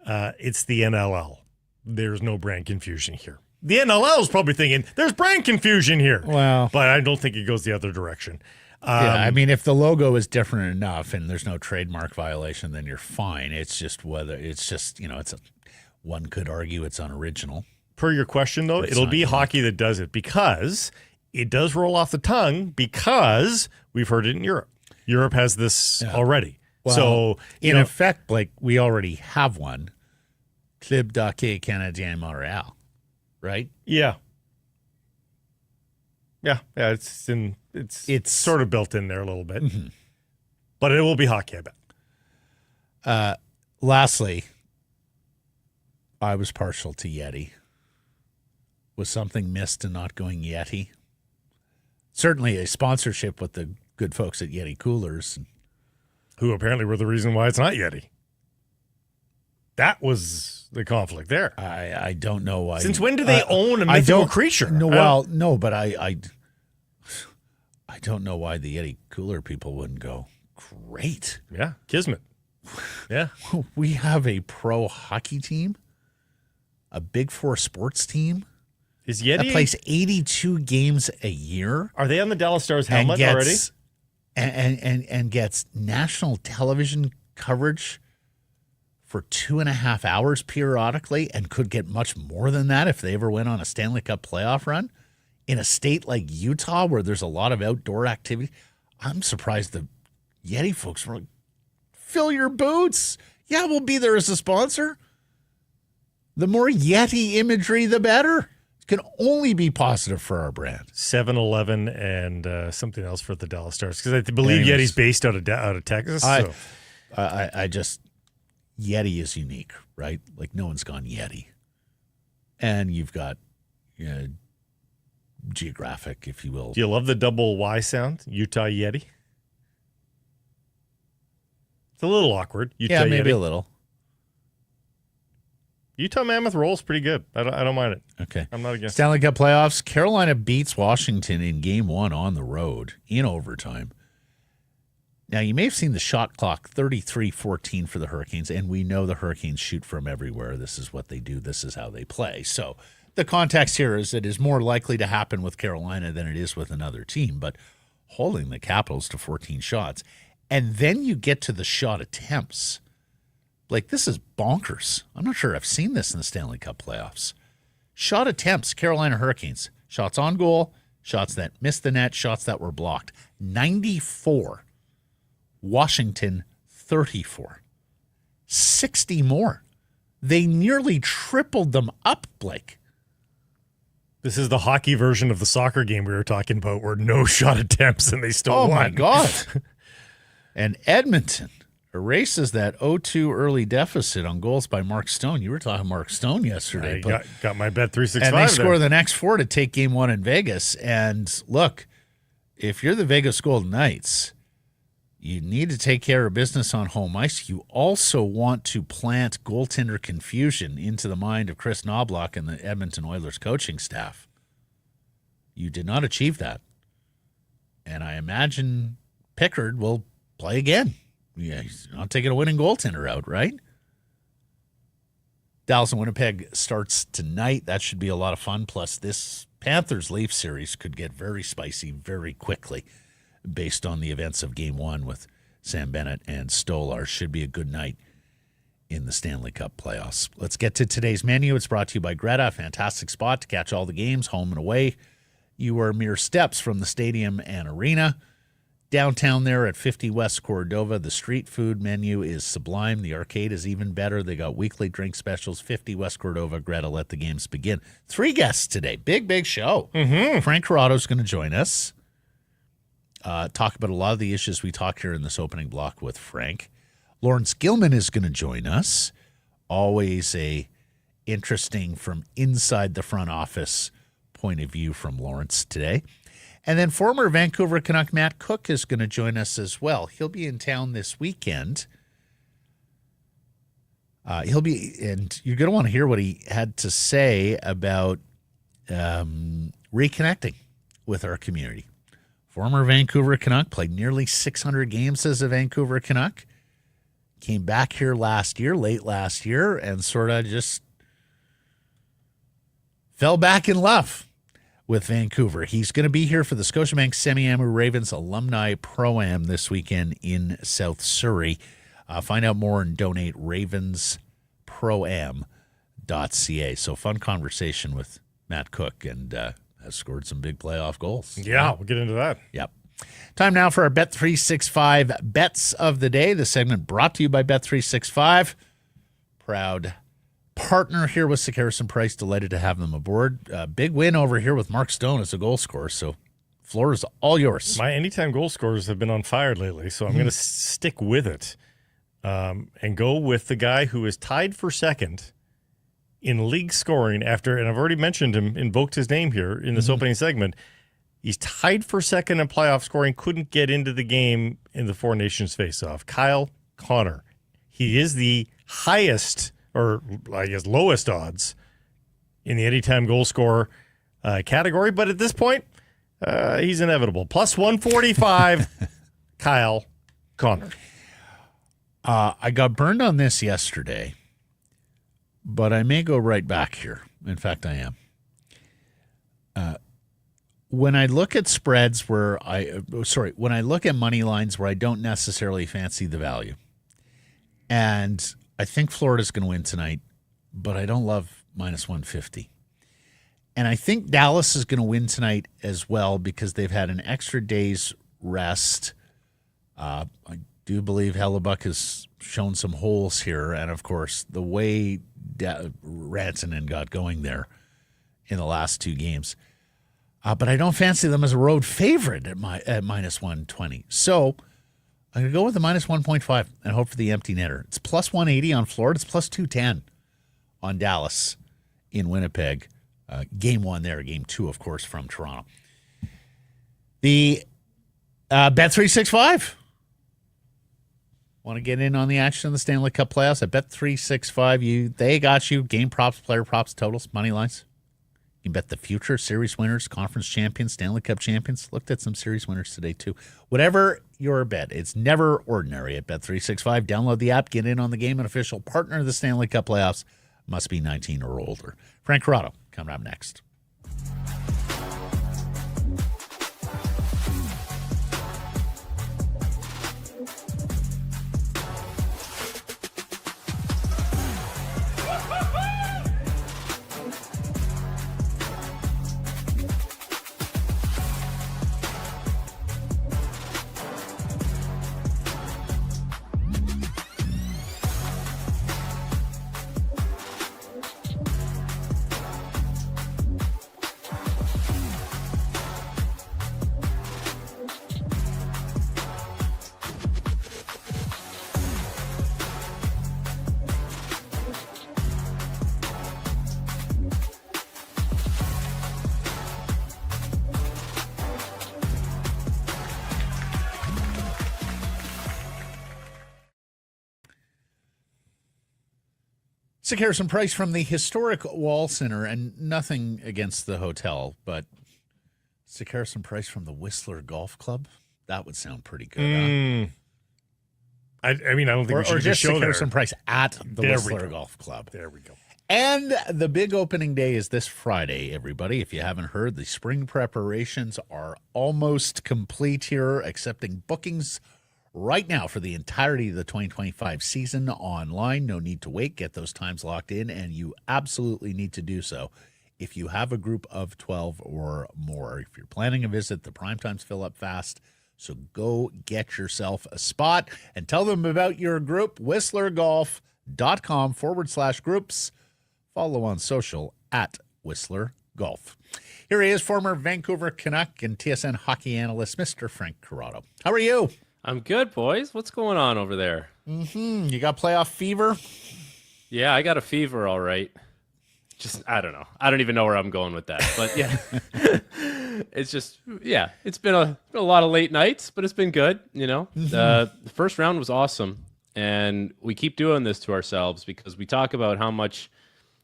it's the NLL. There's no brand confusion here. The NLL is probably thinking, there's brand confusion here. Well, But I don't think it goes the other direction. yeah, I mean, if the logo is different enough and there's no trademark violation, then you're fine. It's just one could argue it's unoriginal. Per your question, though, It's it'll not be unique. hockey that does it because it does roll off the tongue because we've heard it in Europe. Europe has this already. Well, so, in effect, like we already have one, Club d'Hockey Canadien Montréal, right? yeah. Yeah, it's sort of built in there a little bit. Mm-hmm. But it will be hockey, I bet. Lastly, I was partial to Yeti. Was something missed in not going Yeti? certainly a sponsorship with the good folks at Yeti Coolers. Who apparently were the reason why it's not Yeti. That was the conflict there. I don't know why. Since when do they own a mythical creature? No, but I don't know why the Yeti Cooler people wouldn't go. Great. Yeah, Kismet. Yeah. We have a pro hockey team, a Big Four sports team. Is Yeti that plays 82 games a year? Are they on the Dallas Stars helmet already? And gets national television coverage for 2.5 hours periodically, and could get much more than that if they ever went on a Stanley Cup playoff run in a state like Utah where there's a lot of outdoor activity. I'm surprised the Yeti folks were like, fill your boots. Yeah, we'll be there as a sponsor. The more Yeti imagery, the better. It can only be positive for our brand. 7-Eleven and something else for the Dallas Stars, because I believe Yeti's based out of Texas. I just Yeti is unique, right? Like no one's gone Yeti, and you've got geographic, if you will. Do you love the double Y sound, Utah Yeti? It's a little awkward. Utah maybe Yeti. A little. Utah Mammoth rolls pretty good. I don't mind it. Okay. I'm not against Stanley Cup playoffs. Carolina beats Washington in game 1 on the road in overtime. Now, you may have seen the shot clock, 33-14 for the Hurricanes, and we know the Hurricanes shoot from everywhere. This is what they do. This is how they play. So the context here is it is more likely to happen with Carolina than it is with another team, but holding the Capitals to 14 shots. And then you get to the shot attempts. Like, this is bonkers. I'm not sure I've seen this in the Stanley Cup playoffs. Shot attempts, Carolina Hurricanes. Shots on goal, shots that missed the net, shots that were blocked. 94. Washington, 34. 60 more. They nearly tripled them up, Blake. This is the hockey version of the soccer game we were talking about, where no shot attempts and they still won. Oh, my God. And Edmonton erases that 0-2 early deficit on goals by Mark Stone. You were talking Mark Stone yesterday. Got my bet 365. And they score the next 4 to take game 1 in Vegas. And look, if you're the Vegas Golden Knights, you need to take care of business on home ice. You also want to plant goaltender confusion into the mind of Chris Knobloch and the Edmonton Oilers coaching staff. You did not achieve that. And I imagine Pickard will play again. Yeah, he's not taking a winning goaltender out, right? Dallas and Winnipeg starts tonight. That should be a lot of fun. Plus, this Panthers-Leafs series could get very spicy very quickly based on the events of Game 1 with Sam Bennett and Stolar. Should be a good night in the Stanley Cup playoffs. Let's get to today's menu. It's brought to you by Greta. A fantastic spot to catch all the games, home and away. You are mere steps from the stadium and arena. Downtown there at 50 West Cordova, the street food menu is sublime. The arcade is even better. They got weekly drink specials. 50 West Cordova, Greta, let the games begin. 3 guests today. Big show. Mm-hmm. Frank Corrado is going to join us. Talk about a lot of the issues we talk here in this opening block with Frank. Laurance Gilman is going to join us. Always a interesting from inside the front office point of view from Laurance today. And then former Vancouver Canuck Matt Cooke is going to join us as well. He'll be in town this weekend. And you're going to want to hear what he had to say about reconnecting with our community. Former Vancouver Canuck, played nearly 600 games as a Vancouver Canuck. Came back here late last year, and sort of just fell back in love with Vancouver. He's going to be here for the Scotiabank Semiahmoo Ravens Alumni Pro-Am this weekend in South Surrey. Find out more and donate ravensproam.ca. So fun conversation with Matt Cooke, and has scored some big playoff goals. Yeah, we'll get into that. Yep. Time now for our Bet365 Bets of the Day. The segment brought to you by Bet365. Proud partner here with Sick Harrison Price. Delighted to have them aboard. Big win over here with Mark Stone as a goal scorer. So floor is all yours. My anytime goal scorers have been on fire lately, so I'm going to stick with it and go with the guy who is tied for second in league scoring after, and I've already mentioned him, invoked his name here in this opening segment, He's tied for second in playoff scoring, couldn't get into the game in the Four Nations faceoff. Kyle Connor. He is the highest, or I guess lowest odds in the anytime goal scorer category, but at this point, he's inevitable. Plus 145, Kyle Connor. I got burned on this yesterday, but I may go right back here. In fact, I am. When I look at spreads when I look at money lines where I don't necessarily fancy the value, and I think Florida's going to win tonight, but I don't love minus 150. And I think Dallas is going to win tonight as well because they've had an extra day's rest. I do believe Hellebuck has shown some holes here, and of course, the way Rantanen got going there in the last two games. But I don't fancy them as a road favorite at minus 120. So I'm going to go with the minus 1.5 and hope for the empty netter. It's plus 180 on Florida. It's plus 210 on Dallas in Winnipeg. Game one there. Game two, of course, from Toronto. The Bet365. Want to get in on the action of the Stanley Cup playoffs? At Bet365, they got you. Game props, player props, totals, money lines. You can bet the future, series winners, conference champions, Stanley Cup champions. Looked at some series winners today, too. Whatever your bet, it's never ordinary at Bet365. Download the app, get in on the game, an official partner of the Stanley Cup playoffs. Must be 19 or older. Frank Corrado coming up next. Sick Harrison Price from the historic Wall Center, and nothing against the hotel, but Sick Harrison Price from the Whistler Golf Club. That would sound pretty good. I mean, I don't think we should or just show Sick there. Harrison Price at the There we Whistler go. Golf Club. There we go. And the big opening day is this Friday, everybody. If you haven't heard, the spring preparations are almost complete here, accepting bookings right now for the entirety of the 2025 season online. No need to wait. Get those times locked in, and you absolutely need to do so if you have a group of 12 or more. If you're planning a visit, the prime times fill up fast. So go get yourself a spot and tell them about your group, whistlergolf.com/groups. Follow on social at Whistler Golf. Here he is, former Vancouver Canuck and TSN hockey analyst, Mr. Frank Corrado. How are you? I'm good, boys. What's going on over there? You got playoff fever? Yeah, I got a fever, all right. Just, I don't know. I don't even know where I'm going with that. But yeah, it's just, yeah, it's been a lot of late nights, but it's been good, you know. The first round was awesome. And we keep doing this to ourselves because we talk about how much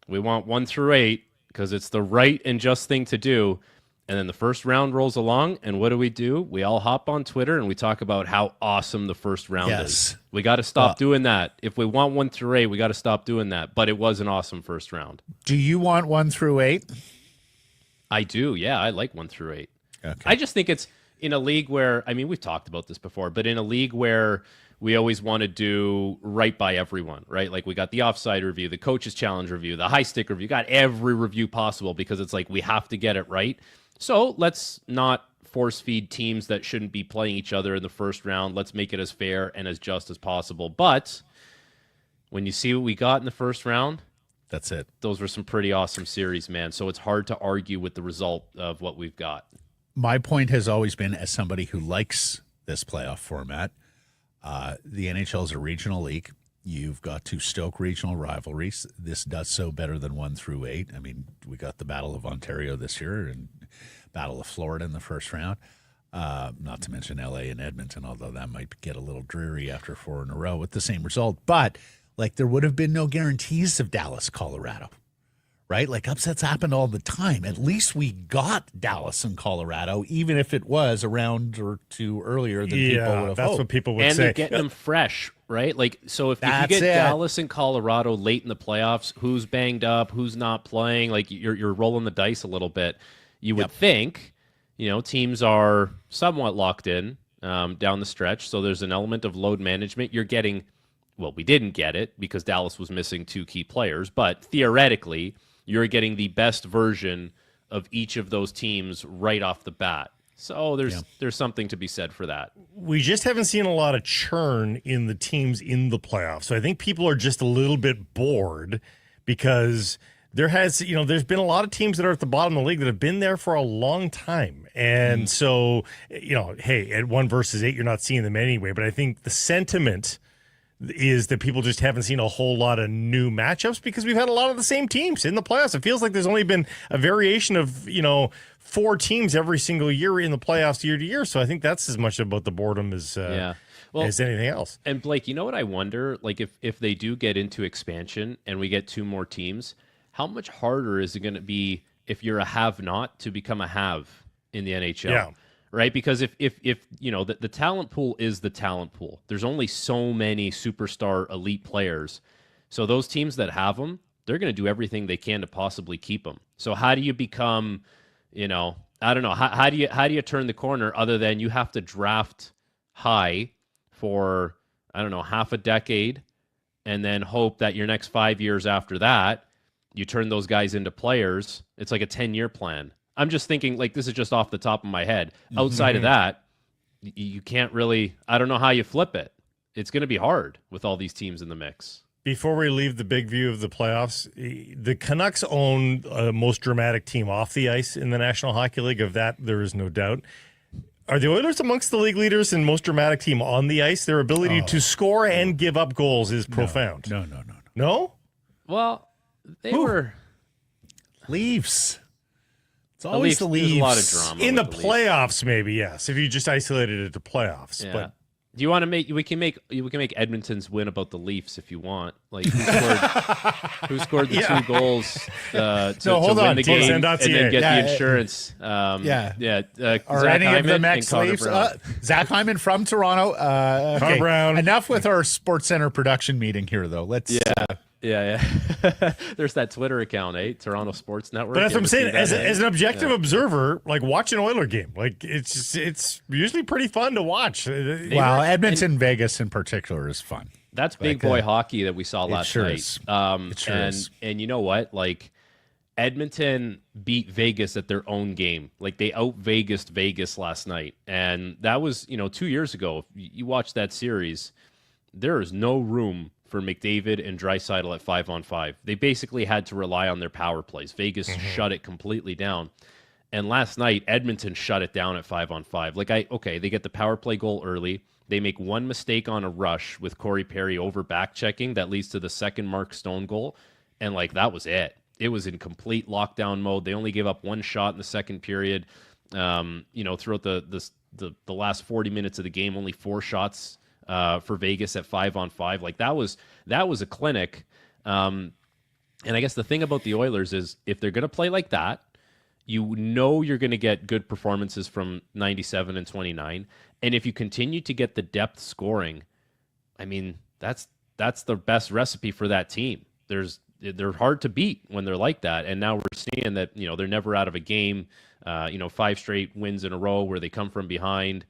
we want 1 through 8 because it's the right and just thing to do. And then the first round rolls along, and what do? We all hop on Twitter, and we talk about how awesome the first round is. We got to stop doing that. If we want 1 through 8, we got to stop doing that. But it was an awesome first round. Do you want 1 through 8? I do, yeah. I like 1 through 8. Okay. I just think it's in a league where, I mean, we've talked about this before, but in a league where we always want to do right by everyone, right? Like we got the offside review, the coach's challenge review, the high stick review, got every review possible because it's like we have to get it right. So let's not force feed teams that shouldn't be playing each other in the first round. Let's make it as fair and as just as possible. But when you see what we got in the first round, that's it. Those were some pretty awesome series, man. So it's hard to argue with the result of what we've got. My point has always been, as somebody who likes this playoff format, the NHL is a regional league. You've got to stoke regional rivalries. This does so better than 1 through 8. I mean, we got the Battle of Ontario this year, Battle of Florida in the first round. Not to mention LA and Edmonton, although that might get a little dreary after 4 in a row with the same result. But like there would have been no guarantees of Dallas, Colorado, right? Like upsets happened all the time. At least we got Dallas and Colorado, even if it was a round or two earlier than people would have that's hoped. what people would And say. they're getting them fresh, right? Like, so if you That's get it. Dallas and Colorado late in the playoffs, who's banged up, who's not playing, like you're rolling the dice a little bit. You would think, teams are somewhat locked in down the stretch, so there's an element of load management. You're getting, well, we didn't get it because Dallas was missing 2 key players, but theoretically, you're getting the best version of each of those teams right off the bat. So there's something to be said for that. We just haven't seen a lot of churn in the teams in the playoffs. So I think people are just a little bit bored because there's been a lot of teams that are at the bottom of the league that have been there for a long time. And so, hey, at 1 versus 8, you're not seeing them anyway. But I think the sentiment is that people just haven't seen a whole lot of new matchups because we've had a lot of the same teams in the playoffs. It feels like there's only been a variation of, 4 teams every single year in the playoffs year to year. So I think that's as much about the boredom as anything else. And Blake, you know what I wonder? Like if they do get into expansion and we get 2 more teams, how much harder is it going to be if you're a have-not to become a have in the NHL? Yeah. Right? Because if the talent pool is the talent pool. There's only so many superstar elite players. So those teams that have them, they're going to do everything they can to possibly keep them. So how do you become, I don't know, how do you turn the corner other than you have to draft high for, I don't know, half a decade and then hope that your next 5 years after that, you turn those guys into players. It's like a 10-year plan. I'm just thinking, like, this is just off the top of my head. Outside of that, you can't really, I don't know how you flip it. It's going to be hard with all these teams in the mix. Before we leave the big view of the playoffs, the Canucks own the most dramatic team off the ice in the National Hockey League. Of that, there is no doubt. Are the Oilers amongst the league leaders in most dramatic team on the ice? Their ability to score and give up goals is profound. No. No? Well, they were Leafs. It's always the Leafs. Leafs. There's a lot of drama In the with Leafs. playoffs, maybe, yes. If you just isolated it to playoffs. Yeah. But Do you want to make? We can make Edmonton's win about the Leafs if you want. Like who scored the 2 goals to hold win on. the game and TSN.ca. then get Yeah, the insurance? Are Zach any of the Hyman Mex and Connor Leafs? Brown. Zach Hyman from Toronto. Okay. Brown. Enough with our Sports Center production meeting here, though. Let's. Yeah. There's that Twitter account, Toronto Sports Network. But that's You what I'm ever saying. see that, As an objective observer, like watch an Oiler game, like it's usually pretty fun to watch. Well, Edmonton, Vegas in particular is fun. That's big boy hockey that we saw last sure night. is. It sure is. And you know what? Like Edmonton beat Vegas at their own game. Like they out Vegas last night. And that was, 2 years ago. If you watch that series, there is no room for McDavid and Draisaitl at 5-on-5. They basically had to rely on their power plays. Vegas shut it completely down. And last night, Edmonton shut it down at 5-on-5. They get the power play goal early. They make one mistake on a rush with Corey Perry over back checking that leads to the second Mark Stone goal. And that was it. It was in complete lockdown mode. They only gave up 1 shot in the second period. Throughout the last 40 minutes of the game, only 4 shots for Vegas at 5-on-5. That was a clinic. And I guess the thing about the Oilers is if they're going to play like that, you're going to get good performances from 97 and 29. And if you continue to get the depth scoring, I mean, that's the best recipe for that team. They're hard to beat when they're like that. And now we're seeing that, they're never out of a game, 5 straight wins in a row where they come from behind.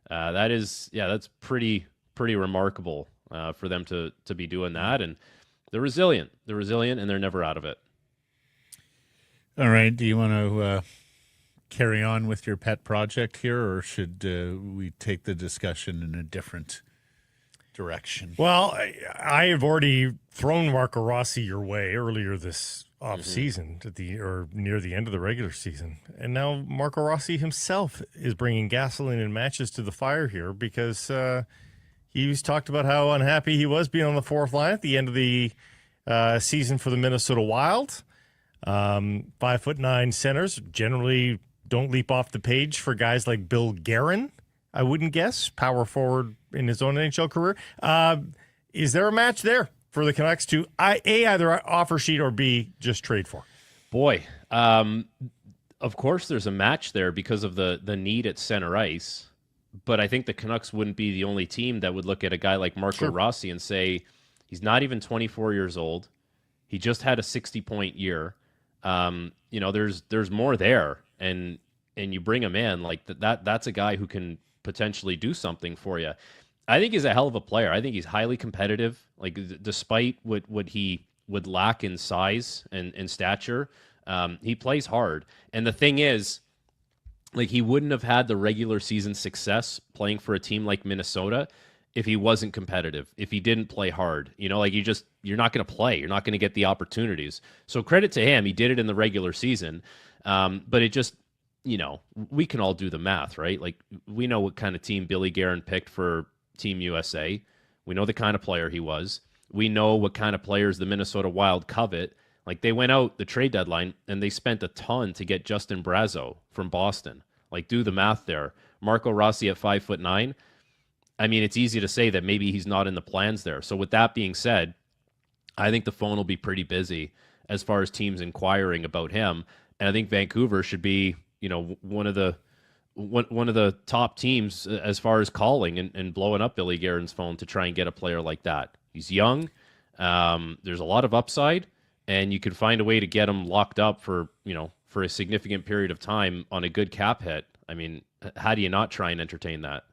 That's pretty remarkable for them to be doing that. And they're resilient, and they're never out of it. All right. Do you want to carry on with your pet project here, or should we take the discussion in a different direction? Well, I have already thrown Marco Rossi your way earlier this off-season near the end of the regular season. And now Marco Rossi himself is bringing gasoline and matches to the fire here because he's talked about how unhappy he was being on the 4th line at the end of the season for the Minnesota Wild. 5'9" centers generally don't leap off the page for guys like Bill Guerin, I wouldn't guess, power forward in his own NHL career. Is there a match there for the Canucks to either offer sheet or B, just trade for? Boy, of course there's a match there because of the need at center ice. But I think the Canucks wouldn't be the only team that would look at a guy like Marco Rossi and say, he's not even 24 years old. He just had a 60-point year. There's more there. And you bring him in, like that's a guy who can potentially do something for you. I think he's a hell of a player. I think he's highly competitive. Like despite what he would lack in size and stature, he plays hard. And the thing is, like, he wouldn't have had the regular season success playing for a team like Minnesota if he wasn't competitive, if he didn't play hard. You're not going to play. You're not going to get the opportunities. So credit to him. He did it in the regular season. But it just, we can all do the math, right? Like, we know what kind of team Billy Guerin picked for Team USA. We know the kind of player he was. We know what kind of players the Minnesota Wild covet. Like, they went out the trade deadline and they spent a ton to get Justin Brazeau from Boston. Like, do the math there. Marco Rossi at 5'9". I mean, it's easy to say that maybe he's not in the plans there. So with that being said, I think the phone will be pretty busy as far as teams inquiring about him. And I think Vancouver should be, one of the top teams as far as calling and blowing up Billy Guerin's phone to try and get a player like that. He's young. There's a lot of upside. And you can find a way to get him locked up for a significant period of time on a good cap hit. I mean, how do you not try and entertain that?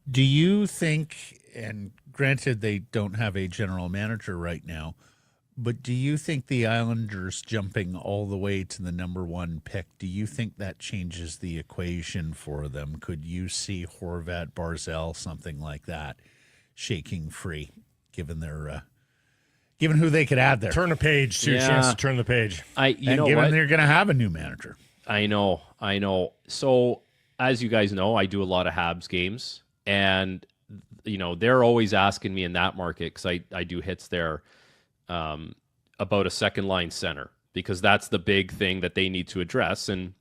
Do you think, and granted they don't have a general manager right now, but do you think the Islanders jumping all the way to the number one pick, do you think that changes the equation for them? Could you see Horvat, Barzal, something like that, shaking free, given who they could add there? Turn a page, too. Yeah. Chance to turn the page. Given they're going to have a new manager. I know. So, as you guys know, I do a lot of Habs games. And, they're always asking me in that market, because I do hits there, about a second-line center, because that's the big thing that they need to address. And,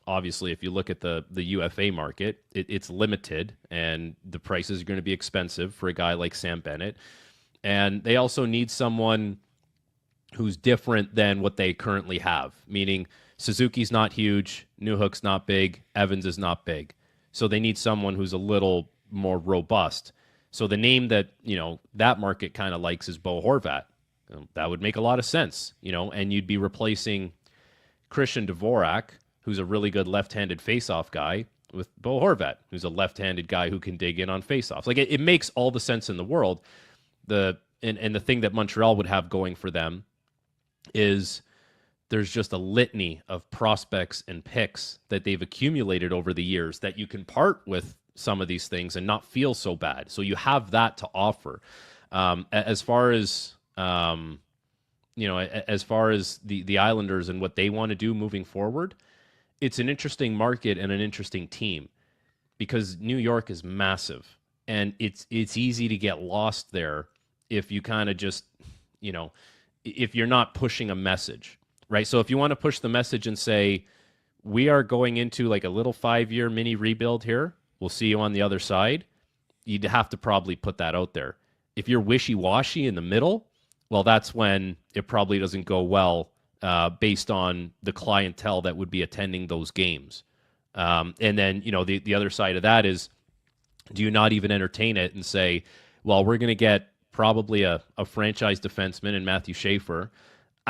obviously, if you look at the UFA market, it's limited, and the prices are going to be expensive for a guy like Sam Bennett. And they also need someone who's different than what they currently have, meaning Suzuki's not huge, Newhook's not big, Evans is not big. So they need someone who's a little more robust. So the name that, that market kind of likes is Bo Horvat. That would make a lot of sense, and you'd be replacing Christian Dvorak, who's a really good left-handed faceoff guy, with Bo Horvat, who's a left-handed guy who can dig in on faceoffs. Like, it makes all the sense in the world. And the thing that Montreal would have going for them is there's just a litany of prospects and picks that they've accumulated over the years that you can part with some of these things and not feel so bad. So you have that to offer. As far as the Islanders and what they want to do moving forward, it's an interesting market and an interesting team, because New York is massive, and it's easy to get lost there if you kind of just, if you're not pushing a message, right? So if you want to push the message and say, we are going into like a little 5-year mini rebuild here, we'll see you on the other side, you'd have to probably put that out there. If you're wishy-washy in the middle, well, that's when it probably doesn't go well based on the clientele that would be attending those games. And then, the other side of that is, do you not even entertain it and say, well, we're going to get probably a franchise defenseman in Matthew Schaefer.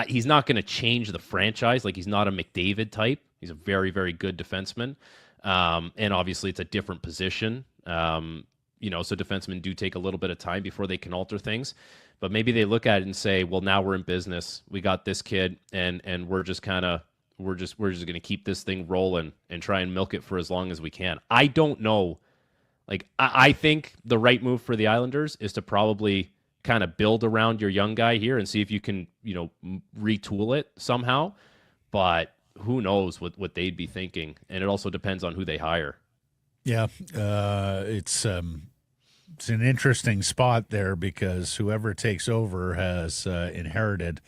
He's not going to change the franchise. Like, he's not a McDavid type. He's a very, very good defenseman. And obviously it's a different position. So defensemen do take a little bit of time before they can alter things. But maybe they look at it and say, well, now we're in business. We got this kid, and we're just going to keep this thing rolling and try and milk it for as long as we can. I don't know. Like, I think the right move for the Islanders is to probably kind of build around your young guy here and see if you can, retool it somehow. But who knows what they'd be thinking. And it also depends on who they hire. Yeah, it's an interesting spot there, because whoever takes over has inherited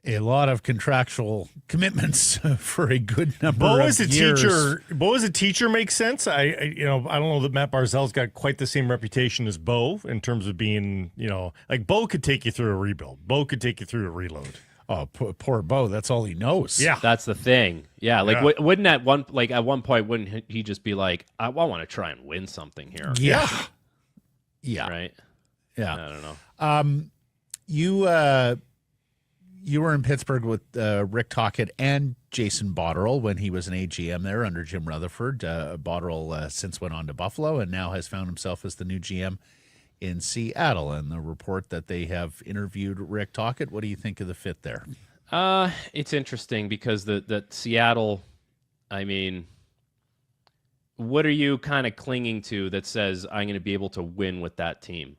a lot of contractual commitments for a good number Bo of as a years. teacher. Bo as a teacher makes sense. I don't know that Matt Barzell's got quite the same reputation as Bo in terms of being, like Bo could take you through a rebuild. Bo could take you through a reload. Oh, poor Bo. That's all he knows. Yeah. That's the thing. Yeah, like Yeah. wouldn't at one point wouldn't he just be like, I want to try and win something here, Yeah. Yeah. right? Yeah. I don't know. You were in Pittsburgh with Rick Tocchet and Jason Botterill when he was an AGM there under Jim Rutherford. Botterill since went on to Buffalo and now has found himself as the new GM in Seattle. And the report that they have interviewed Rick Tocchet. What do you think of the fit there? It's interesting because the Seattle, I mean, what are you kind of clinging to that says I'm going to be able to win with that team?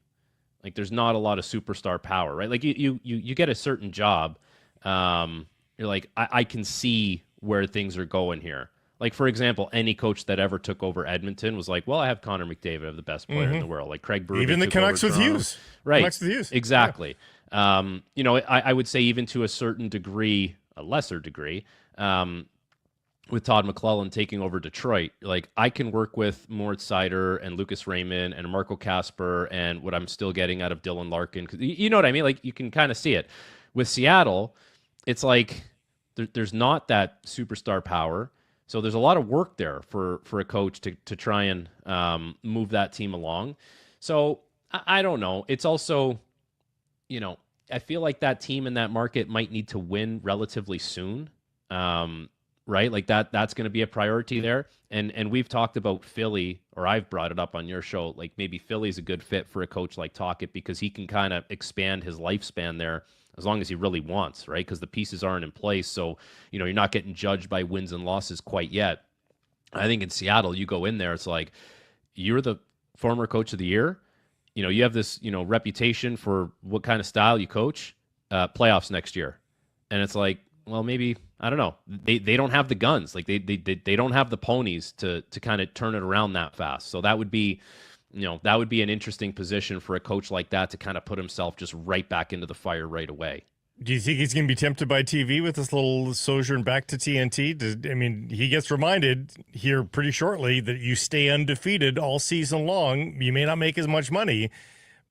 Like, there's not a lot of superstar power, right? Like, you get a certain job. You're like, I can see where things are going here. Like, for example, any coach that ever took over Edmonton was like, well, I have Connor McDavid, I have the best player in the world. Like, Craig Berube. Even the took Canucks over with Toronto. Hughes. Right. Canucks with Hughes. Exactly. I would say even to a certain degree, a lesser degree, with Todd McClellan taking over Detroit, like I can work with Moritz Seider and Lucas Raymond and Marco Casper and what I'm still getting out of Dylan Larkin. You know what I mean? Like you can kind of see it. With Seattle, it's like there's not that superstar power. So there's a lot of work there for a coach to try and move that team along. So I don't know. It's also, I feel like that team in that market might need to win relatively soon. Right? Like that's going to be a priority there. And we've talked about Philly, or I've brought it up on your show, like maybe Philly's a good fit for a coach like Tocchet because he can kind of expand his lifespan there as long as he really wants, right? Because the pieces aren't in place. So, you're not getting judged by wins and losses quite yet. I think in Seattle, you go in there, it's like, you're the former coach of the year. You have this, reputation for what kind of style you coach, playoffs next year. And it's like, well, maybe, I don't know. They don't have the guns. Like they don't have the ponies to kind of turn it around that fast. So that would be, that would be an interesting position for a coach like that to kind of put himself just right back into the fire right away. Do you think he's going to be tempted by TV with this little sojourn back to TNT? He gets reminded here pretty shortly that you stay undefeated all season long. You may not make as much money,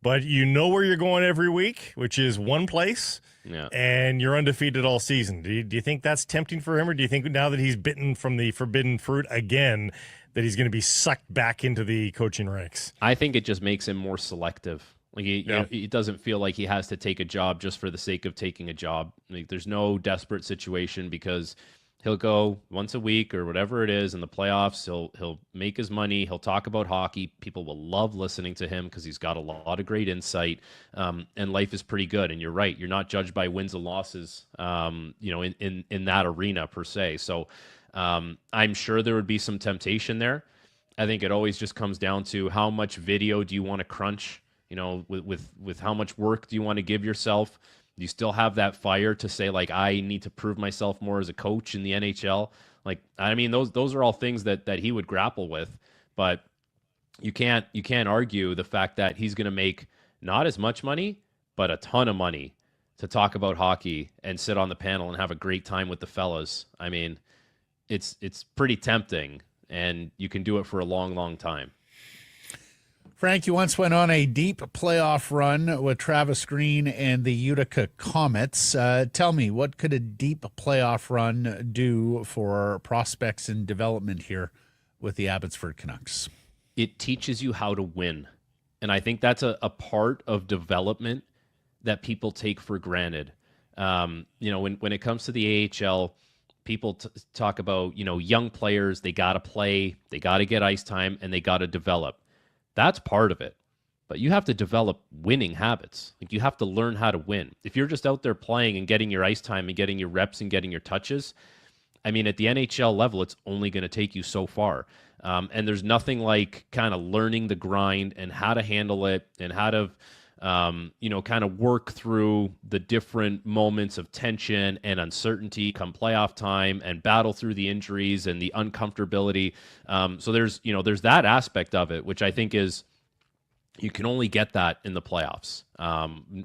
but you know where you're going every week, which is one place. Yeah. And you're undefeated all season. Do you think that's tempting for him, or do you think now that he's bitten from the forbidden fruit again, that he's going to be sucked back into the coaching ranks? I think it just makes him more selective. Like he doesn't feel like he has to take a job just for the sake of taking a job. Like there's no desperate situation because he'll go once a week or whatever it is in the playoffs. He'll make his money. He'll talk about hockey. People will love listening to him because he's got a lot of great insight. And life is pretty good. And you're right. You're not judged by wins and losses, in that arena per se. So I'm sure there would be some temptation there. I think it always just comes down to how much video do you want to crunch, with how much work do you want to give yourself? Do you still have that fire to say, like, I need to prove myself more as a coach in the NHL? Like, those are all things that he would grapple with. But you can't argue the fact that he's going to make not as much money, but a ton of money to talk about hockey and sit on the panel and have a great time with the fellas. It's pretty tempting, and you can do it for a long, long time. Frank, you once went on a deep playoff run with Travis Green and the Utica Comets. Tell me, what could a deep playoff run do for prospects and development here with the Abbotsford Canucks? It teaches you how to win. And I think that's a part of development that people take for granted. When it comes to the AHL, people talk about, young players, they got to play, they got to get ice time, and they got to develop. That's part of it. But you have to develop winning habits. Like, you have to learn how to win. If you're just out there playing and getting your ice time and getting your reps and getting your touches, at the NHL level, it's only going to take you so far. And there's nothing like kind of learning the grind and how to handle it and how to, kind of work through the different moments of tension and uncertainty come playoff time and battle through the injuries and the uncomfortability. So there's that aspect of it, which I think is, You can only get that in the playoffs,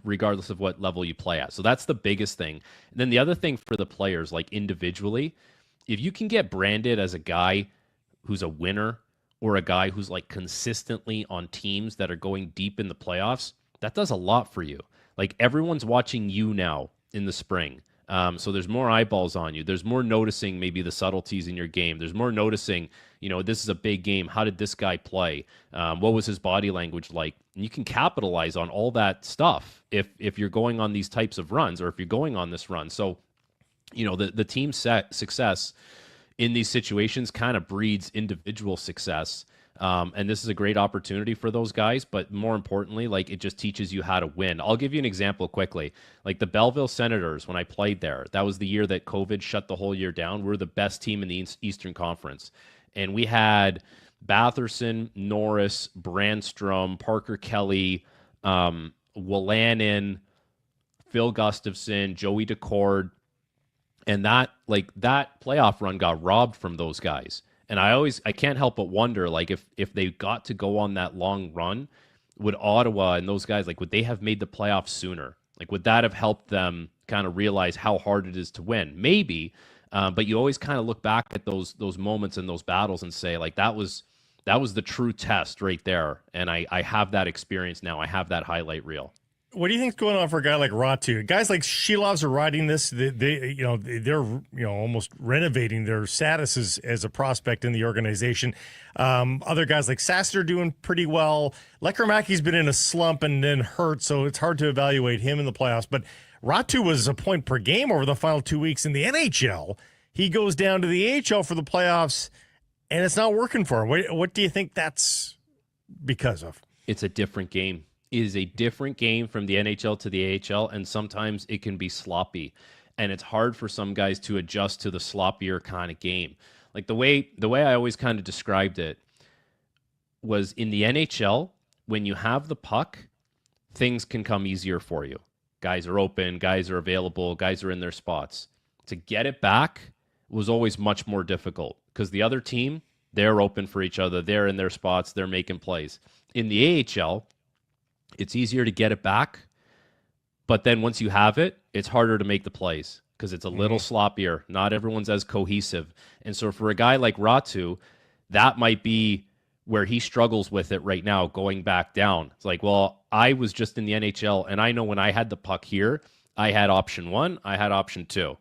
regardless of what level you play at. So that's the biggest thing. And then the other thing for the players, like individually, if you can get branded as a guy who's a winner or a guy who's like consistently on teams that are going deep in the playoffs, that does a lot for you. Like everyone's watching you now in the spring. So there's more eyeballs on you. There's more noticing maybe the subtleties in your game. There's more noticing, this is a big game. How did this guy play? What was his body language like? And you can capitalize on all that stuff if you're going on these types of runs or if you're going on this run. So, the team success in these situations kind of breeds individual success. And this is a great opportunity for those guys, but more importantly, like it just teaches you how to win. I'll give you an example quickly. Like the Belleville Senators, when I played there, that was the year that COVID shut the whole year down. We're the best team in the Eastern Conference. And we had Batherson, Norris, Brandstrom, Parker Kelly, Wolanin, Phil Gustafson, Joey Decord. And that playoff run got robbed from those guys. And I can't help but wonder, like, if they got to go on that long run, would Ottawa and those guys, like, would they have made the playoffs sooner? Like, would that have helped them kind of realize how hard it is to win? Maybe, but you always kind of look back at those moments and those battles and say, like, that was the true test right there. And I have that experience now. I have that highlight reel. What do you think's going on for a guy like Ratu? Guys like Shilovs are riding this. They're almost renovating their status as a prospect in the organization. Other guys like Sasser are doing pretty well. Lekkerimiki's been in a slump and then hurt, so it's hard to evaluate him in the playoffs. But Ratu was a point per game over the final 2 weeks in the NHL. He goes down to the AHL for the playoffs, and it's not working for him. What do you think that's because of? It's a different game. It is a different game from the NHL to the AHL, and sometimes it can be sloppy. And it's hard for some guys to adjust to the sloppier kind of game. Like the way I always kind of described it was in the NHL, when you have the puck, things can come easier for you. Guys are open, guys are available, guys are in their spots. To get it back was always much more difficult because the other team, they're open for each other. They're in their spots. They're making plays. In the AHL, it's easier to get it back, but then once you have it, it's harder to make the plays because it's a little sloppier. Not everyone's as cohesive. And so for a guy like Ratu, that might be where he struggles with it right now, going back down. It's like, well, I was just in the NHL, and I know when I had the puck here, I had option 1, I had option 2.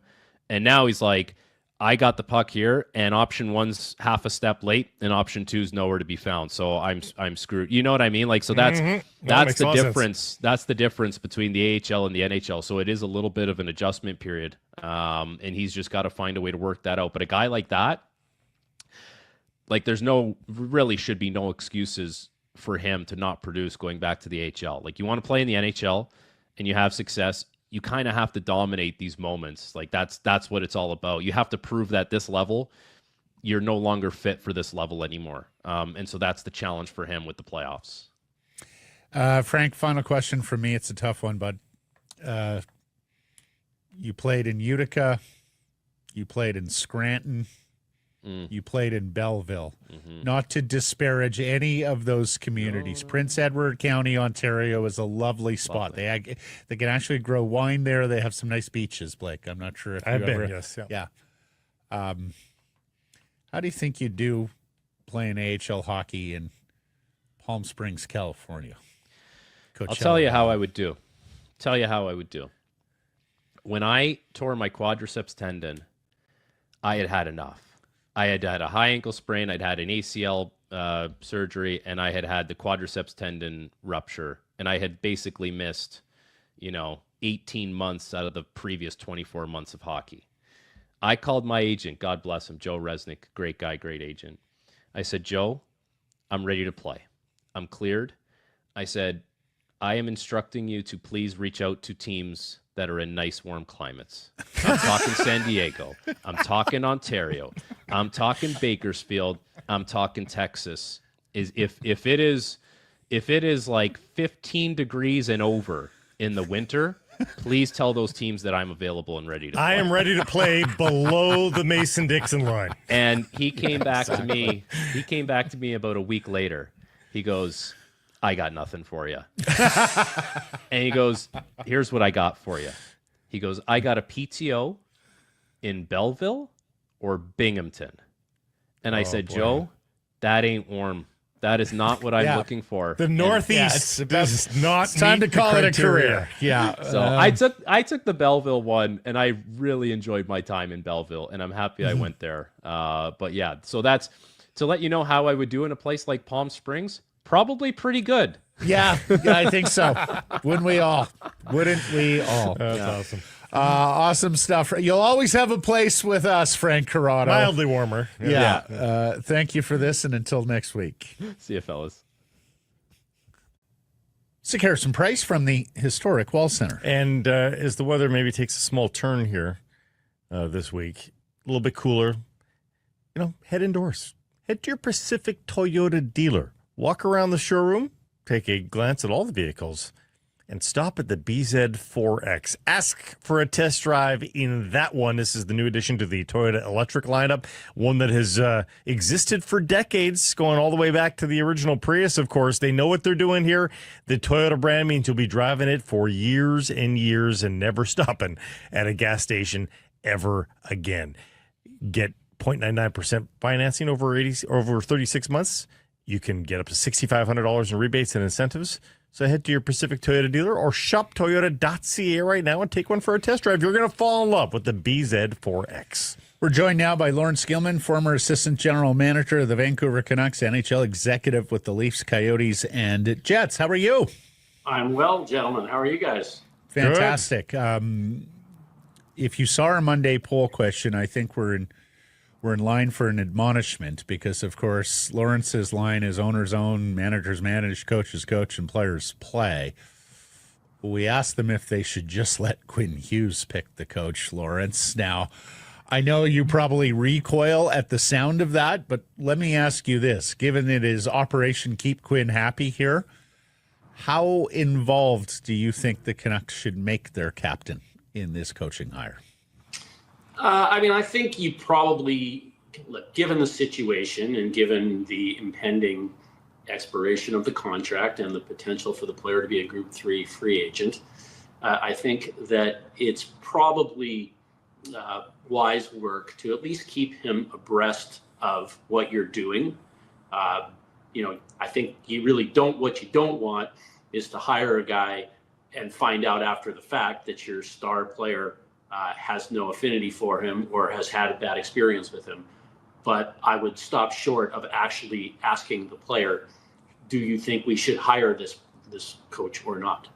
And now he's like, I got the puck here, and option 1's half a step late, and option 2's nowhere to be found. So I'm screwed. You know what I mean? Like, so that's the difference. Sense. That's the difference between the AHL and the NHL. So it is a little bit of an adjustment period, and he's just got to find a way to work that out. But a guy like that, like, really should be no excuses for him to not produce going back to the AHL. Like, you want to play in the NHL, and you have success. You kind of have to dominate these moments. Like that's what it's all about. You have to prove that this level, you're no longer fit for this level anymore. And so that's the challenge for him with the playoffs. Frank, final question for me. It's a tough one, bud. You played in Utica. You played in Scranton. You played in Belleville. Not to disparage any of those communities. No. Prince Edward County, Ontario is a lovely spot. Lovely. They can actually grow wine there. They have some nice beaches, Blake. I'm not sure if I've you been, ever. yes. Yeah. How do you think you do playing AHL hockey in Palm Springs, California? Coachella. I'll tell you how I would do. When I tore my quadriceps tendon, I had enough. I had had a high ankle sprain. I'd had an ACL surgery, and I had the quadriceps tendon rupture. And I had basically missed, 18 months out of the previous 24 months of hockey. I called my agent, God bless him, Joe Resnick, great guy, great agent. I said, Joe, I'm ready to play. I'm cleared. I said, I am instructing you to please reach out to teams that are in nice, warm climates. I'm talking San Diego. I'm talking Ontario. I'm talking Bakersfield. I'm talking Texas. If it is like 15 degrees and over in the winter, please tell those teams that I'm available and ready to play. I am ready to play below the Mason-Dixon line. And he came back to me. He came back to me about a week later. He goes, I got nothing for you. And he goes, here's what I got for you. He goes, I got a PTO in Belleville or Binghamton. And I said, boy. Joe, that ain't warm. That is not what I'm looking for. The Northeast does not It's time meet to call the it a criteria. career. Yeah. So I took the Belleville one, and I really enjoyed my time in Belleville, and I'm happy I went there. But yeah, so that's to let you know how I would do in a place like Palm Springs. Probably pretty good. Yeah, I think so. Wouldn't we all? Wouldn't we all? That's awesome. Awesome stuff. You'll always have a place with us, Frank Corrado. Mildly warmer. Yeah. Thank you for this, and until next week. See you, fellas. Sick Harrison Price from the Historic Wall Center. And as the weather maybe takes a small turn here this week, a little bit cooler, head indoors. Head to your Pacific Toyota dealer. Walk around the showroom, take a glance at all the vehicles, and stop at the BZ4X. Ask for a test drive in that one. This is the new addition to the Toyota electric lineup, one that has existed for decades, going all the way back to the original Prius, of course. They know what they're doing here. The Toyota brand means you'll be driving it for years and years and never stopping at a gas station ever again. Get 0.99% financing over 36 months. You can get up to $6,500 in rebates and incentives. So head to your Pacific Toyota dealer or shoptoyota.ca right now and take one for a test drive. You're going to fall in love with the BZ4X. We're joined now by Laurance Gilman, former assistant general manager of the Vancouver Canucks, NHL executive with the Leafs, Coyotes, and Jets. How are you? I'm well, gentlemen. How are you guys? Fantastic. If you saw our Monday poll question, I think we're in line for an admonishment because, of course, Laurence's line is owners own, managers manage, coaches coach, and players play. We asked them if they should just let Quinn Hughes pick the coach, Laurence. Now, I know you probably recoil at the sound of that, but let me ask you this. Given it is Operation Keep Quinn Happy here, how involved do you think the Canucks should make their captain in this coaching hire? I think you probably, look, given the situation and given the impending expiration of the contract and the potential for the player to be a Group 3 free agent, I think that it's probably wise work to at least keep him abreast of what you're doing. I think what you don't want is to hire a guy and find out after the fact that your star player has no affinity for him or has had a bad experience with him. But I would stop short of actually asking the player, do you think we should hire this coach or not?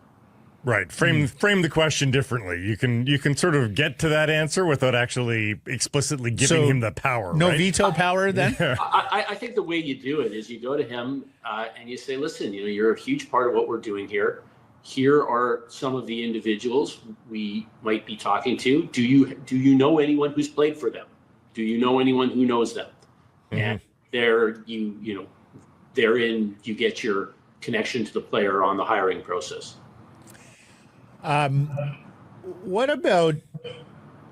Right. Frame the question differently. You can sort of get to that answer without actually explicitly giving him the power. No right? veto power then? I think the way you do it is you go to him and you say, listen, you're a huge part of what we're doing here. Here are some of the individuals we might be talking to. Do you know anyone who's played for them? Do you know anyone who knows them? Mm-hmm. And there you get your connection to the player on the hiring process. What about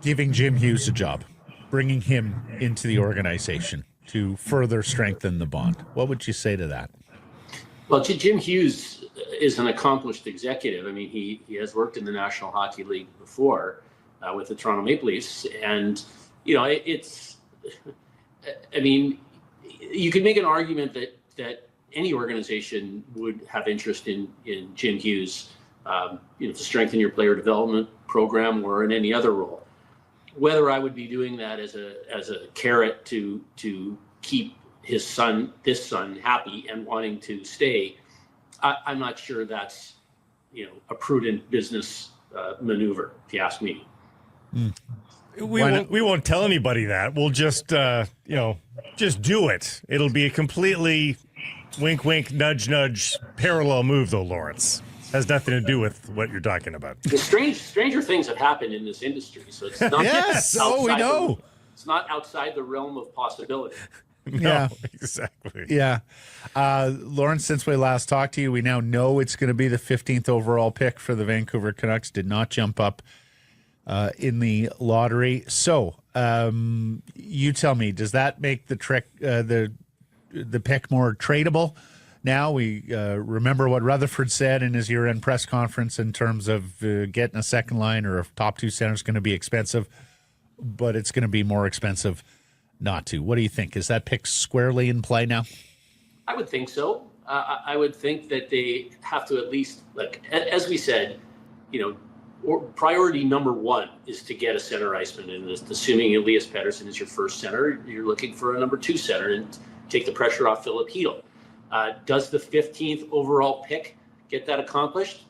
giving Jim Hughes a job, bringing him into the organization to further strengthen the bond? What would you say to that? Well, Jim Hughes is an accomplished executive. I mean, he has worked in the National Hockey League before with the Toronto Maple Leafs. And, you could make an argument that any organization would have interest in Jim Hughes, to strengthen your player development program or in any other role. Whether I would be doing that as a carrot to keep this son happy and wanting to stay, I'm not sure that's a prudent business maneuver, if you ask me. We won't tell anybody that. We'll just just do it. It'll be a completely wink wink nudge nudge parallel move though, Laurence. Has nothing to do with what you're talking about. The stranger things have happened in this industry, so it's not we know. It's not outside the realm of possibility. No, exactly. Yeah. Laurence, since we last talked to you, we now know it's going to be the 15th overall pick for the Vancouver Canucks. Did not jump up in the lottery. So you tell me, does that make the pick more tradable now. We remember what Rutherford said in his year-end press conference in terms of getting a second line or a top two center is going to be expensive, but it's going to be more expensive not to. What do you think? Is that pick squarely in play now? I would think so. I would think that they have to at least, like, as we said, priority number one is to get a center iceman. And assuming Elias Pettersson is your first center, you're looking for a number two center and take the pressure off Philip Hedl. Does the 15th overall pick get that accomplished?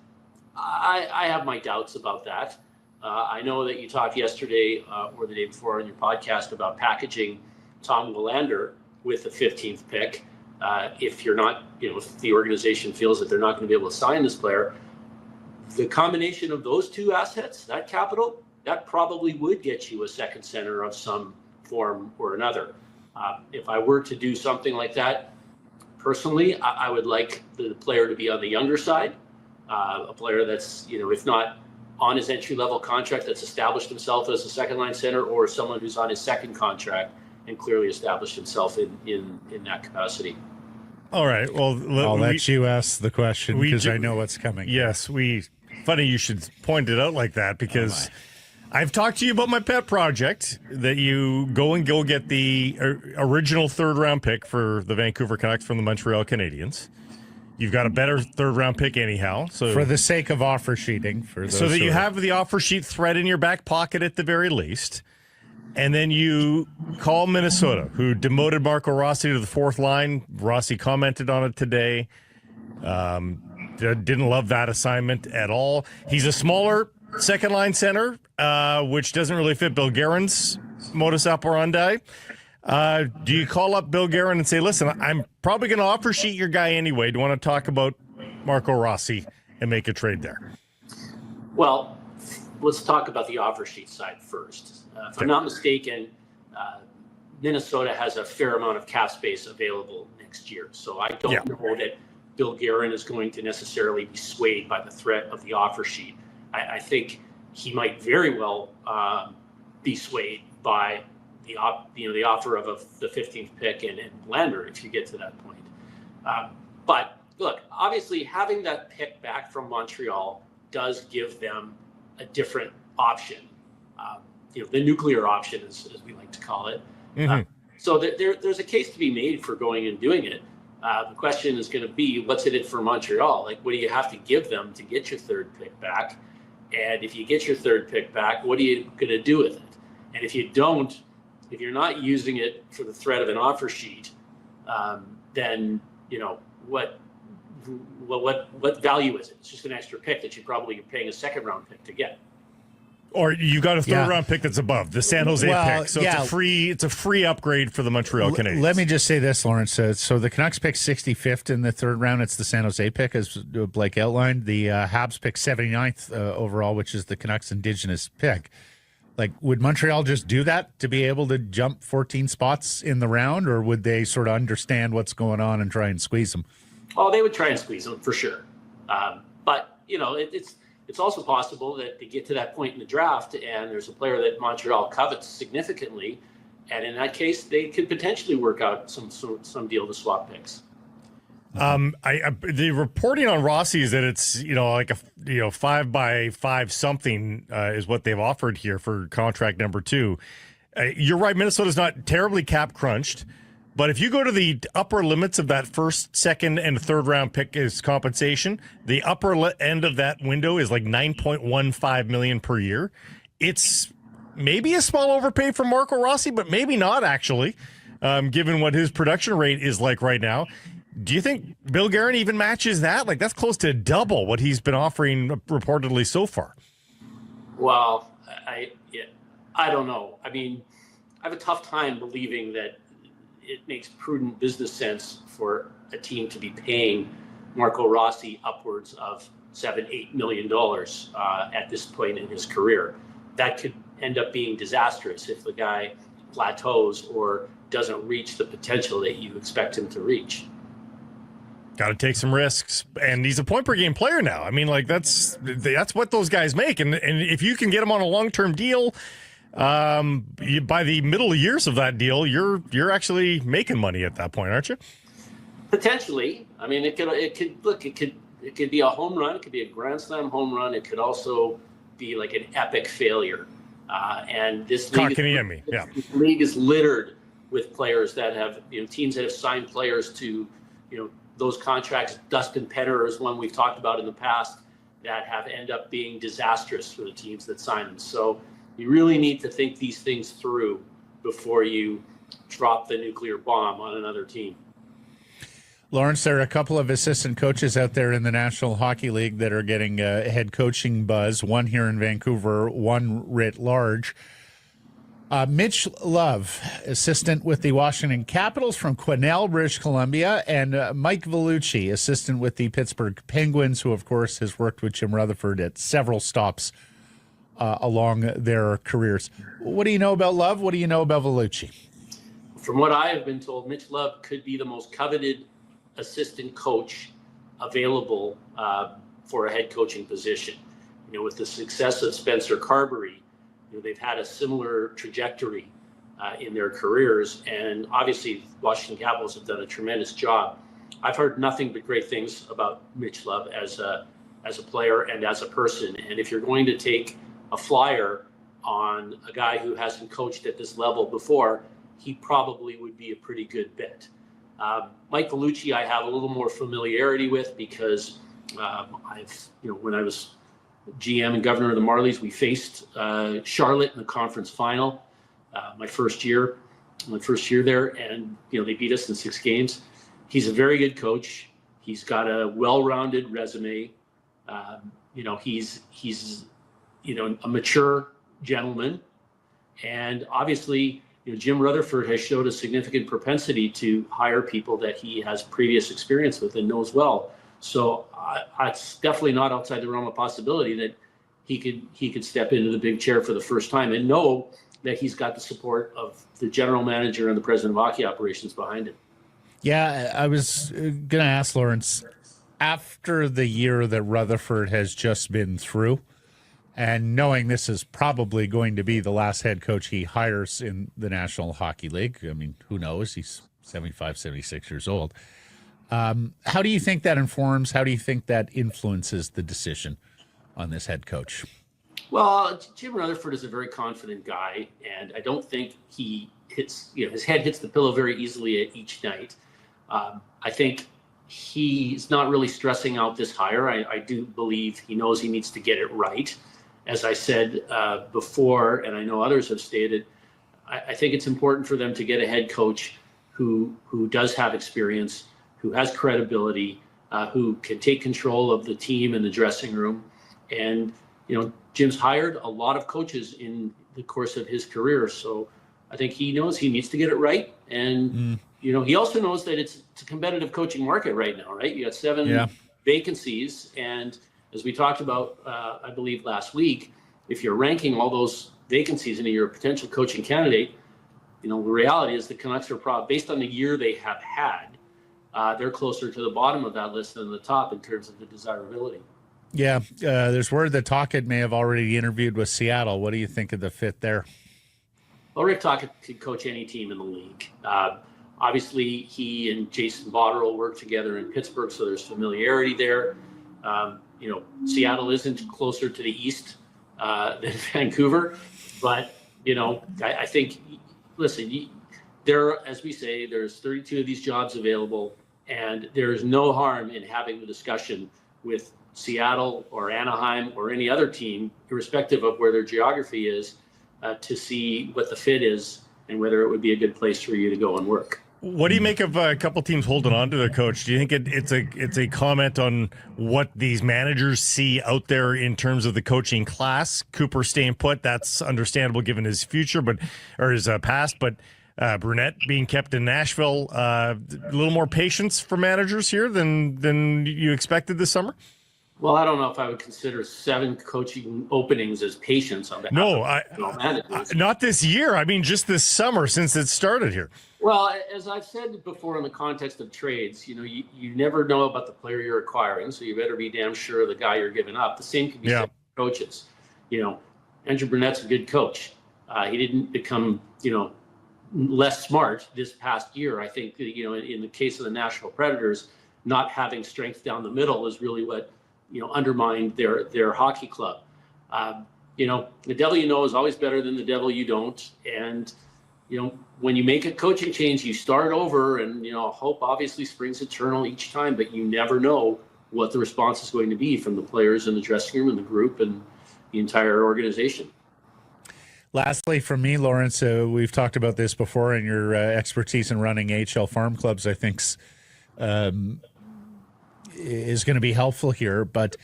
I have my doubts about that. I know that you talked yesterday or the day before on your podcast about packaging Tom Willander with the 15th pick. If you're not, if the organization feels that they're not going to be able to sign this player, the combination of those two assets, that capital, that probably would get you a second center of some form or another. If I were to do something like that, personally, I would like the player to be on the younger side, a player that's, if not on his entry-level contract, that's established himself as a second-line center, or someone who's on his second contract and clearly established himself in that capacity. All right. Well, I'll let you ask the question because I know what's coming. Yes, funny you should point it out like that because I've talked to you about my pet project that you go get the original third-round pick for the Vancouver Canucks from the Montreal Canadiens. You've got a better third-round pick anyhow. So for the sake of offer sheeting. So that you have the offer sheet thread in your back pocket at the very least. And then you call Minnesota, who demoted Marco Rossi to the fourth line. Rossi commented on it today. Didn't love that assignment at all. He's a smaller second-line center, which doesn't really fit Bill Guerin's modus operandi. Do you call up Bill Guerin and say, listen, I'm probably going to offer sheet your guy anyway. Do you want to talk about Marco Rossi and make a trade there? Well, let's talk about the offer sheet side first. If I'm not mistaken, Minnesota has a fair amount of cap space available next year. So I don't know that Bill Guerin is going to necessarily be swayed by the threat of the offer sheet. I think he might very well be swayed by the offer of the 15th pick and Lander if you get to that point. But look, obviously having that pick back from Montreal does give them a different option. The nuclear option, as we like to call it. Mm-hmm. So there's a case to be made for going and doing it. The question is going to be, what's in it for Montreal? Like, what do you have to give them to get your third pick back? And if you get your third pick back, what are you going to do with it? And if you don't, if you're not using it for the threat of an offer sheet, then what value is it? It's just an extra pick that you're paying a second round pick to get. Or you got a third round pick that's above the San Jose pick, so it's a free upgrade for the Montreal Canadiens. Let me just say this, Laurence. So the Canucks pick 65th in the third round. It's the San Jose pick, as Blake outlined. The Habs pick 79th overall, which is the Canucks Indigenous pick. Like, would Montreal just do that to be able to jump 14 spots in the round, or would they sort of understand what's going on and try and squeeze them? Oh, they would try and squeeze them for sure. But it's also possible that they get to that point in the draft and there's a player that Montreal covets significantly, and in that case, they could potentially work out some deal to swap picks. The reporting on Rossi is that it's like a 5x5 something is what they've offered here for contract number 2. You're right, Minnesota's not terribly cap crunched. But if you go to the upper limits of that first, second, and third round pick as compensation, the upper end of that window is like $9.15 million per year. It's maybe a small overpay for Marco Rossi, but maybe not actually, given what his production rate is like right now. Do you think Bill Guerin even matches that? Like, that's close to double what he's been offering reportedly so far. Well, I don't know. I mean, I have a tough time believing that it makes prudent business sense for a team to be paying Marco Rossi upwards of $7-8 million at this point in his career. That could end up being disastrous if the guy plateaus or doesn't reach the potential that you expect him to reach. Got to take some risks, and he's a point per game player now. I mean, like that's what those guys make, and if you can get him on a long-term deal. By the middle years of that deal, you're actually making money at that point, aren't you? Potentially. I mean, it could be a home run. It could be a grand slam home run. It could also be like an epic failure. And this league is littered with players that have, teams that have signed players to, those contracts. Dustin Penner is one we've talked about in the past that have ended up being disastrous for the teams that sign them. So you really need to think these things through before you drop the nuclear bomb on another team. Laurence, there are a couple of assistant coaches out there in the National Hockey League that are getting head coaching buzz, one here in Vancouver, one writ large. Mitch Love, assistant with the Washington Capitals from Quesnel, British Columbia, and Mike Vellucci, assistant with the Pittsburgh Penguins, who, of course, has worked with Jim Rutherford at several stops along their careers. What do you know about Love? What do you know about Vellucci? From what I have been told, Mitch Love could be the most coveted assistant coach available for a head coaching position. With the success of Spencer Carberry, they've had a similar trajectory in their careers, and obviously Washington Capitals have done a tremendous job. I've heard nothing but great things about Mitch Love as a player and as a person. And if you're going to take a flyer on a guy who hasn't coached at this level before, he probably would be a pretty good bet. Mike Vellucci, I have a little more familiarity with because when I was GM and governor of the Marlies, we faced Charlotte in the conference final my first year there, and they beat us in 6 games. He's a very good coach. He's got a well-rounded resume. He's a mature gentleman, and obviously Jim Rutherford has showed a significant propensity to hire people that he has previous experience with and knows well. So it's definitely not outside the realm of possibility that he could step into the big chair for the first time and know that he's got the support of the general manager and the president of hockey operations behind him. Yeah, I was going to ask Laurence, after the year that Rutherford has just been through, and knowing this is probably going to be the last head coach he hires in the National Hockey League, I mean, who knows? He's 75, 76 years old. How do you think that informs, how do you think that influences the decision on this head coach? Well, Jim Rutherford is a very confident guy, and I don't think he hits, his head hits the pillow very easily at each night. I think he's not really stressing out this hire. I do believe he knows he needs to get it right. As I said before, and I know others have stated, I think it's important for them to get a head coach who does have experience, who has credibility, who can take control of the team and the dressing room. And, Jim's hired a lot of coaches in the course of his career. So I think he knows he needs to get it right. And, he also knows that it's a competitive coaching market right now, right? You got 7 vacancies. And as we talked about, I believe last week, if you're ranking all those vacancies and you're a potential coaching candidate, the reality is the Canucks are based on the year they have had, they're closer to the bottom of that list than the top in terms of the desirability. Yeah, there's word that Tocchet may have already interviewed with Seattle. What do you think of the fit there? Well, Rick Tocchet could coach any team in the league. Obviously, he and Jason Botterill worked together in Pittsburgh, so there's familiarity there. Seattle isn't closer to the east than Vancouver, but I think, listen, as we say, there's 32 of these jobs available, and there's no harm in having the discussion with Seattle or Anaheim or any other team, irrespective of where their geography is, to see what the fit is and whether it would be a good place for you to go and work. What do you make of a couple teams holding on to their coach? Do you think it's a comment on what these managers see out there in terms of the coaching class? Cooper staying put, that's understandable given his future, or his past. But Brunette being kept in Nashville, a little more patience for managers here than you expected this summer. Well, I don't know if I would consider 7 coaching openings as patience on behalf of managers. Not this year. I mean, just this summer since it started here. Well, as I've said before in the context of trades, you never know about the player you're acquiring, so you better be damn sure of the guy you're giving up. The same can be said for coaches. Andrew Brunette's a good coach. He didn't become, less smart this past year. I think, in the case of the Nashville Predators, not having strength down the middle is really what, undermined their hockey club. The devil you know is always better than the devil you don't. And, when you make a coaching change, you start over, and, hope obviously springs eternal each time, but you never know what the response is going to be from the players in the dressing room and the group and the entire organization. Lastly, from me, Laurence, we've talked about this before, and your expertise in running AHL farm clubs, I think, is going to be helpful here. But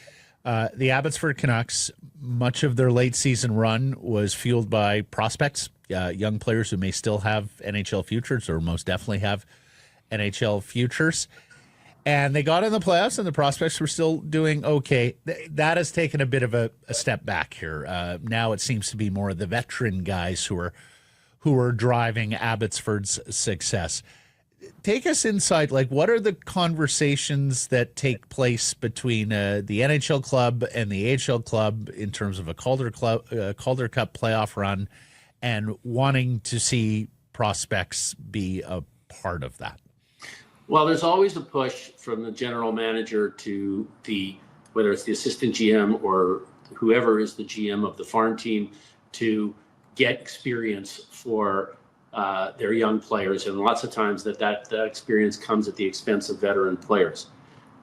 the Abbotsford Canucks, much of their late season run was fueled by prospects, young players who may still have NHL futures, or most definitely have NHL futures. And they got in the playoffs, and the prospects were still doing okay. That has taken a bit of a step back here. Now it seems to be more of the veteran guys who are driving Abbotsford's success. Take us inside. Like, what are the conversations that take place between the NHL club and the AHL club in terms of a Calder Cup playoff run, and wanting to see prospects be a part of that? Well, there's always a push from the general manager to whether it's the assistant GM or whoever is the GM of the farm team, to get experience for their young players. And lots of times that experience comes at the expense of veteran players.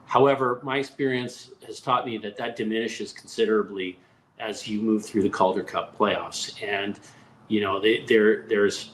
However, my experience has taught me that diminishes considerably as you move through the Calder Cup playoffs. And, there's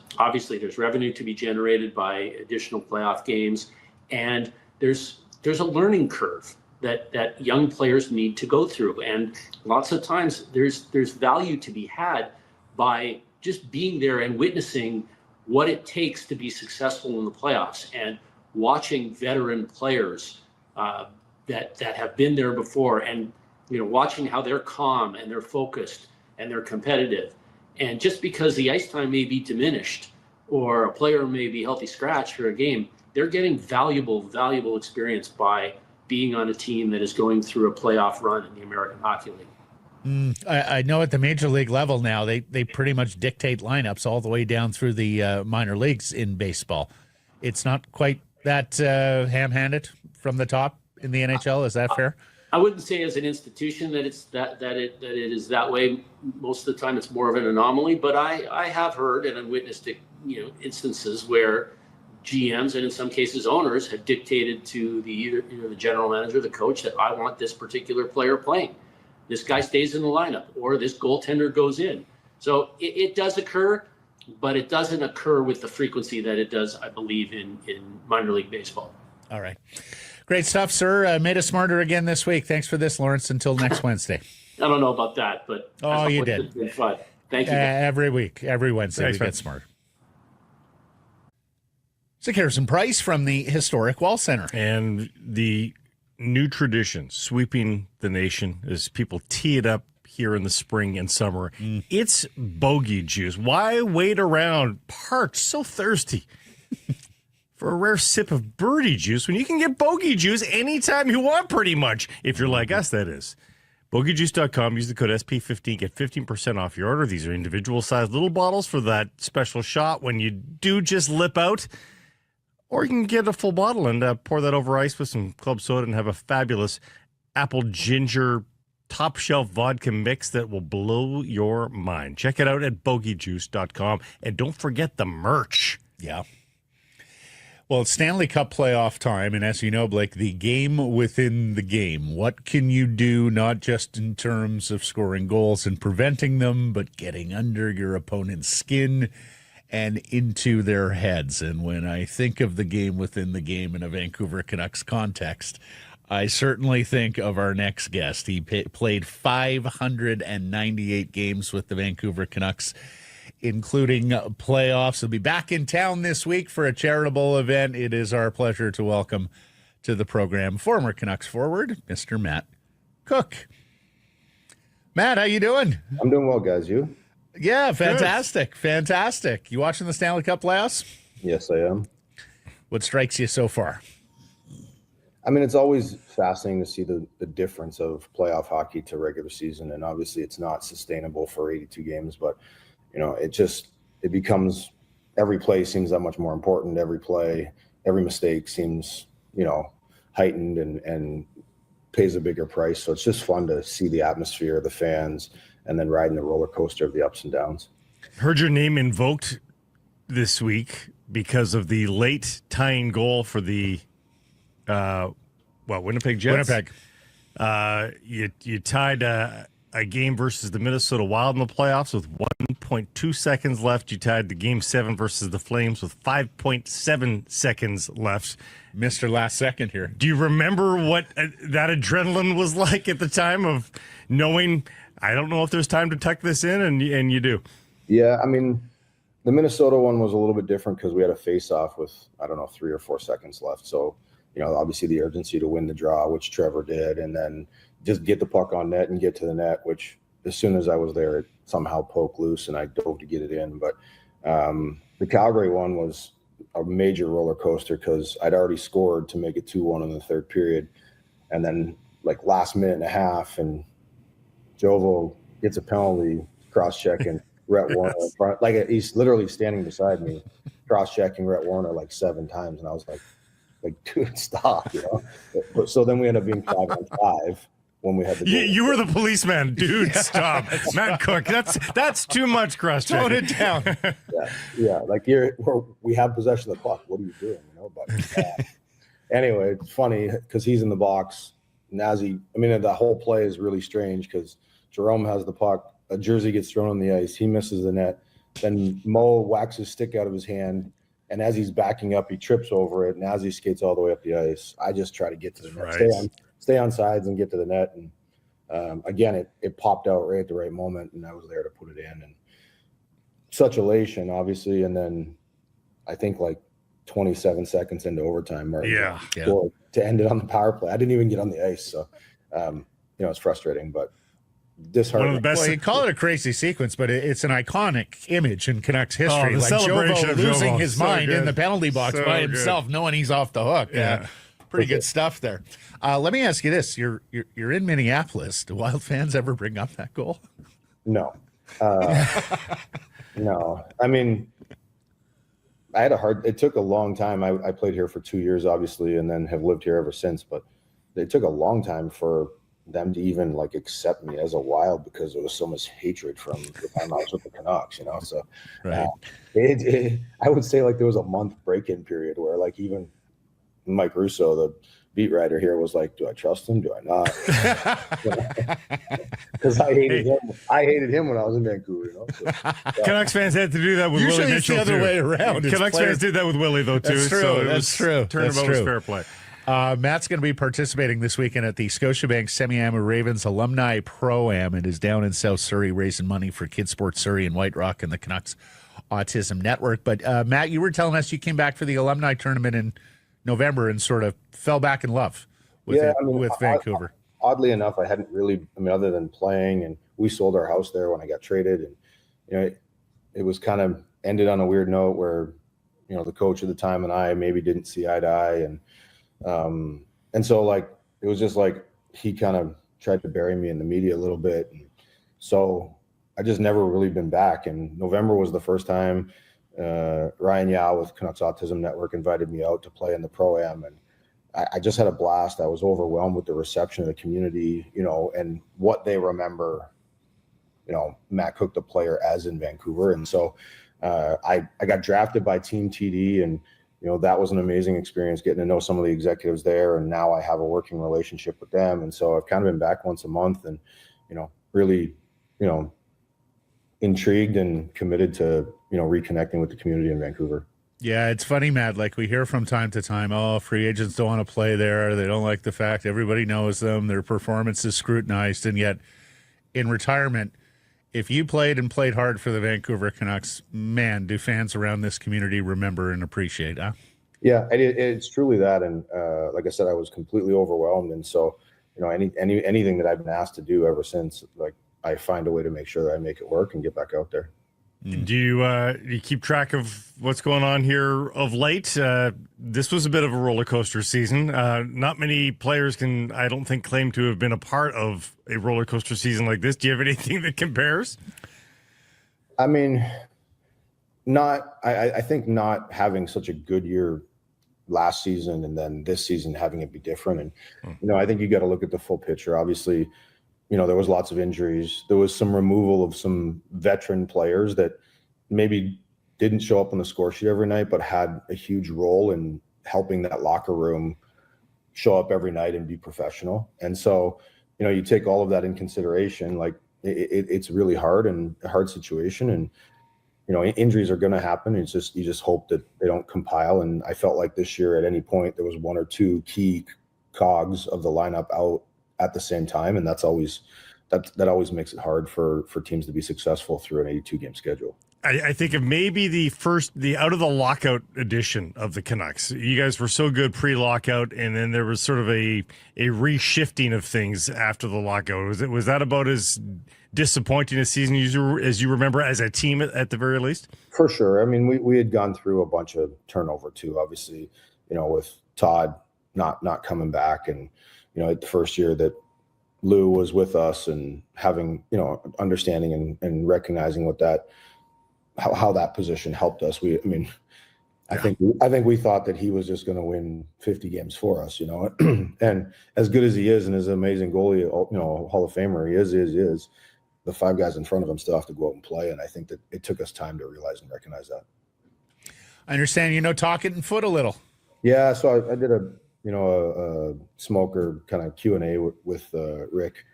revenue to be generated by additional playoff games. And there's a learning curve that young players need to go through. And lots of times there's value to be had by just being there and witnessing what it takes to be successful in the playoffs, and watching veteran players that have been there before, and watching how they're calm and they're focused and they're competitive. And just because the ice time may be diminished or a player may be healthy scratch for a game, they're getting valuable experience by being on a team that is going through a playoff run in the American Hockey League. I know at the major league level now, they pretty much dictate lineups all the way down through the minor leagues in baseball. It's not quite that ham-handed from the top in the NHL. Is that fair? I wouldn't say as an institution that it is that way. Most of the time, it's more of an anomaly. But I have heard and I've witnessed instances where GMs and in some cases owners have dictated to either the general manager, the coach, that I want this particular player playing. This guy stays in the lineup, or this goaltender goes in. So it does occur, but it doesn't occur with the frequency that it does, I believe, in minor league baseball. All right. Great stuff, sir. Made us smarter again this week. Thanks for this, Laurence. Until next Wednesday. I don't know about that, but you did. It's been fun. Thank you. Every week, every Wednesday, Thanks, we get smarter. So here's some Price from the historic Wall Center. And the new tradition, sweeping the nation as people tee it up here in the spring and summer. It's bogey juice. Why wait around parched, so thirsty for a rare sip of birdie juice when you can get bogey juice anytime you want, pretty much, if you're like us, that is. Bogeyjuice.com. Use the code SP15. Get 15% off your order. These are individual-sized little bottles for that special shot when you do just lip out. Or you can get a full bottle and pour that over ice with some club soda and have a fabulous apple ginger top shelf vodka mix that will blow your mind. Check it out at bogeyjuice.com. And don't forget the merch. Yeah. Well, it's Stanley Cup playoff time, and as you know, Blake, the game within the game. What can you do, not just in terms of scoring goals and preventing them, but getting under your opponent's skin and into their heads? And when I think of the game within the game in a Vancouver Canucks context, I certainly think of our next guest. He played 598 games with the Vancouver Canucks, including playoffs. He'll be back in town this week for a charitable event. It is our pleasure to welcome to the program former Canucks forward, Mr. Matt Cooke. Matt, how you doing? I'm doing well, guys. You? Yeah, fantastic. Good. Fantastic. You watching the Stanley Cup playoffs? Yes, I am. What strikes you so far? I mean, it's always fascinating to see the difference of playoff hockey to regular season. And obviously it's not sustainable for 82 games, but it becomes, every play seems that much more important. Every play, every mistake seems, heightened and pays a bigger price. So it's just fun to see the atmosphere, the fans, and then riding the roller coaster of the ups and downs. Heard your name invoked this week because of the late tying goal for the Winnipeg Jets. You tied a game versus the Minnesota Wild in the playoffs with 1.2 seconds left. You tied the Game 7 versus the Flames with 5.7 seconds left. Mr. Last Second here. Do you remember what that adrenaline was like at the time of knowing, I don't know if there's time to tuck this in, and you do? Yeah, I mean, the Minnesota one was a little bit different because we had a face-off with, 3 or 4 seconds left. So, obviously the urgency to win the draw, which Trevor did, and then just get the puck on net and get to the net, which as soon as I was there, it somehow poked loose and I dove to get it in. But the Calgary one was a major roller coaster because I'd already scored to make it 2-1 in the third period. And then last minute and a half, and Jovo gets a penalty, cross-checking Rhett Warner in front. He's literally standing beside me, cross-checking Rhett Warner 7 times. And I was like, dude, stop, So then we ended up being 5-on-5 when we had the you were the policeman, dude. Stop. Matt Cooke, that's too much cross-checking. Tone it down. yeah. We have possession of the puck. What are you doing? But anyway, it's funny because he's in the box. The whole play is really strange because Jerome has the puck. A jersey gets thrown on the ice. He misses the net. Then Mo whacks his stick out of his hand. And as he's backing up, he trips over it. And as he skates all the way up the ice, I just try to get to the net, right. stay on sides and get to the net. And again, it popped out right at the right moment, and I was there to put it in. And such elation, obviously. And then I think 27 seconds into overtime, Martin scored to end it on the power play. I didn't even get on the ice, so it's frustrating, but disheartening. One of the best. Well, you call it a crazy sequence, but it's an iconic image in Canucks history. The celebration Jovo of losing Jovo. his So mind good. in the penalty box So by himself, knowing he's off the hook. Yeah. Pretty good stuff there. Let me ask you this: You're in Minneapolis. Do Wild fans ever bring up that goal? No, no. I mean, it took a long time. I played here for 2 years, obviously, and then have lived here ever since. But it took a long time for them to even accept me as a Wild because there was so much hatred from the time I was with the Canucks, So Right. I would say there was a month break-in period where even Mike Russo, the beat writer here, was like, do I trust him? Do I not? Because I hated him. I hated him when I was in Vancouver, Canucks fans had to do that with Usually Willie it's Mitchell, the other too. way around. It's Canucks player- fans did that with Willie, though, too. That's true. So That's true. Turnabout was fair play. Matt's going to be participating this weekend at the Scotiabank Semi-Am Ravens Alumni Pro-Am. It is down in South Surrey, raising money for Kids Sports Surrey and White Rock and the Canucks Autism Network. But Matt, you were telling us you came back for the alumni tournament in November and sort of fell back in love with Vancouver. Oddly enough, I hadn't really, other than playing, and we sold our house there when I got traded. And, it was kind of ended on a weird note where, the coach at the time and I maybe didn't see eye to eye. And so it was just he kind of tried to bury me in the media a little bit. And so I just never really been back. And November was the first time Ryan Yao with Canucks Autism Network invited me out to play in the Pro-Am. And I just had a blast. I was overwhelmed with the reception of the community, and what they remember, Matt Cooke, the player, as in Vancouver. And so I got drafted by Team TD, and that was an amazing experience getting to know some of the executives there. And now I have a working relationship with them. And so I've kind of been back once a month and, really, intrigued and committed to, reconnecting with the community in Vancouver. Yeah, it's funny, Matt. We hear from time to time, free agents don't want to play there. They don't like the fact everybody knows them. Their performance is scrutinized. And yet in retirement, if you played hard for the Vancouver Canucks, man, do fans around this community remember and appreciate, huh? Yeah, it's truly that. And like I said, I was completely overwhelmed. And so, anything that I've been asked to do ever since, I find a way to make sure that I make it work and get back out there. Do you keep track of what's going on here of late? This was a bit of a roller coaster season. Not many players can, I don't think, claim to have been a part of a roller coaster season like this. Do you have anything that compares? I think not having such a good year last season and then this season having it be different. And, I think you got to look at the full picture. Obviously, there was lots of injuries. There was some removal of some veteran players that maybe didn't show up on the score sheet every night, but had a huge role in helping that locker room show up every night and be professional. And so, you take all of that in consideration, like it's really hard and a hard situation. And, injuries are going to happen. It's just, you just hope that they don't compile. And I felt like this year at any point, there was one or two key cogs of the lineup out at the same time. And that always makes it hard for teams to be successful through an 82 game schedule. I think of maybe the out of the lockout edition of the Canucks. You guys were so good pre-lockout, and then there was sort of a reshifting of things after the lockout. Was that about as disappointing a season as you remember as a team at the very least? For sure. I mean, we had gone through a bunch of turnover too, obviously, with Todd not coming back, and the first year that Lou was with us and having, understanding and recognizing what how that position helped us. I think we thought that he was just going to win 50 games for us, and as good as he is and as an amazing goalie, Hall of Famer he is, the five guys in front of him still have to go out and play. And I think that it took us time to realize and recognize that. I understand, Tocchet and Foot a little. Yeah. So I did a smoker kind of Q&A with Rick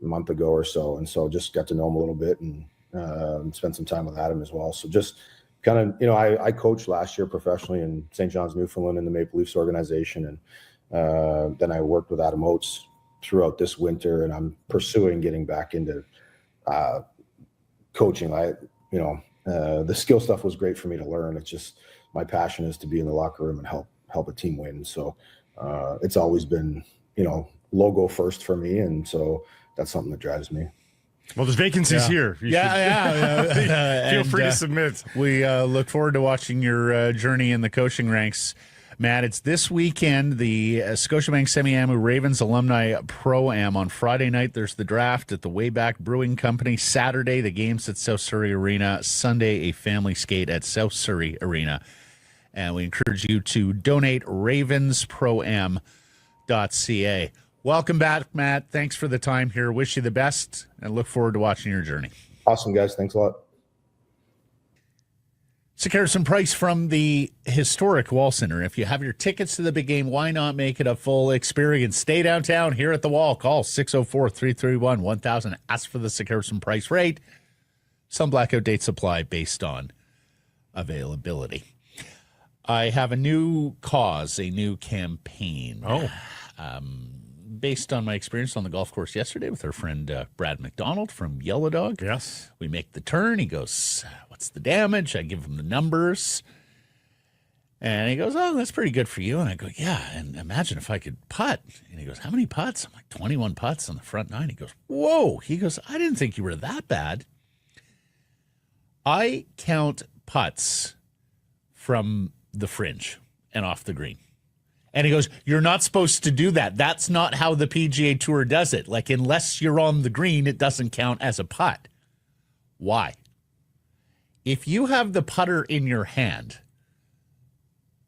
a month ago or so. And so just got to know him a little bit and spent some time with Adam as well. So just kind of, I coached last year professionally in St. John's, Newfoundland in the Maple Leafs organization. And then I worked with Adam Oates throughout this winter, and I'm pursuing getting back into coaching. The skill stuff was great for me to learn. It's just my passion is to be in the locker room and help a team win. So it's always been, logo first for me. And so that's something that drives me. Well, there's vacancies here. Feel free to submit. We look forward to watching your journey in the coaching ranks. Matt, it's this weekend, the Scotiabank Semiahmoo Ravens Alumni Pro-Am. On Friday night, there's the draft at the Wayback Brewing Company. Saturday, the games at South Surrey Arena. Sunday, a family skate at South Surrey Arena. And we encourage you to donate ravensproam.ca. Welcome back, Matt. Thanks for the time here. Wish you the best and look forward to watching your journey. Awesome, guys. Thanks a lot. Harrison Price from the historic Wall Center. If you have your tickets to the big game, why not make it a full experience? Stay downtown here at the Wall. Call 604-331-1000. Ask for the Harrison Price rate. Some blackout dates apply based on availability. I have a new cause, a new campaign. Based on my experience on the golf course yesterday with our friend Brad McDonald from Yellow Dog. Yes. We make the turn. He goes, what's the damage? I give him the numbers. And he goes, oh, that's pretty good for you. And I go, yeah, and imagine if I could putt. And he goes, how many putts? I'm like, 21 putts on the front nine. He goes, whoa. He goes, I didn't think you were that bad. I count putts from the fringe and off the green. And he goes, you're not supposed to do that. That's not how the PGA Tour does it. Like, unless you're on the green, it doesn't count as a putt. Why? If you have the putter in your hand,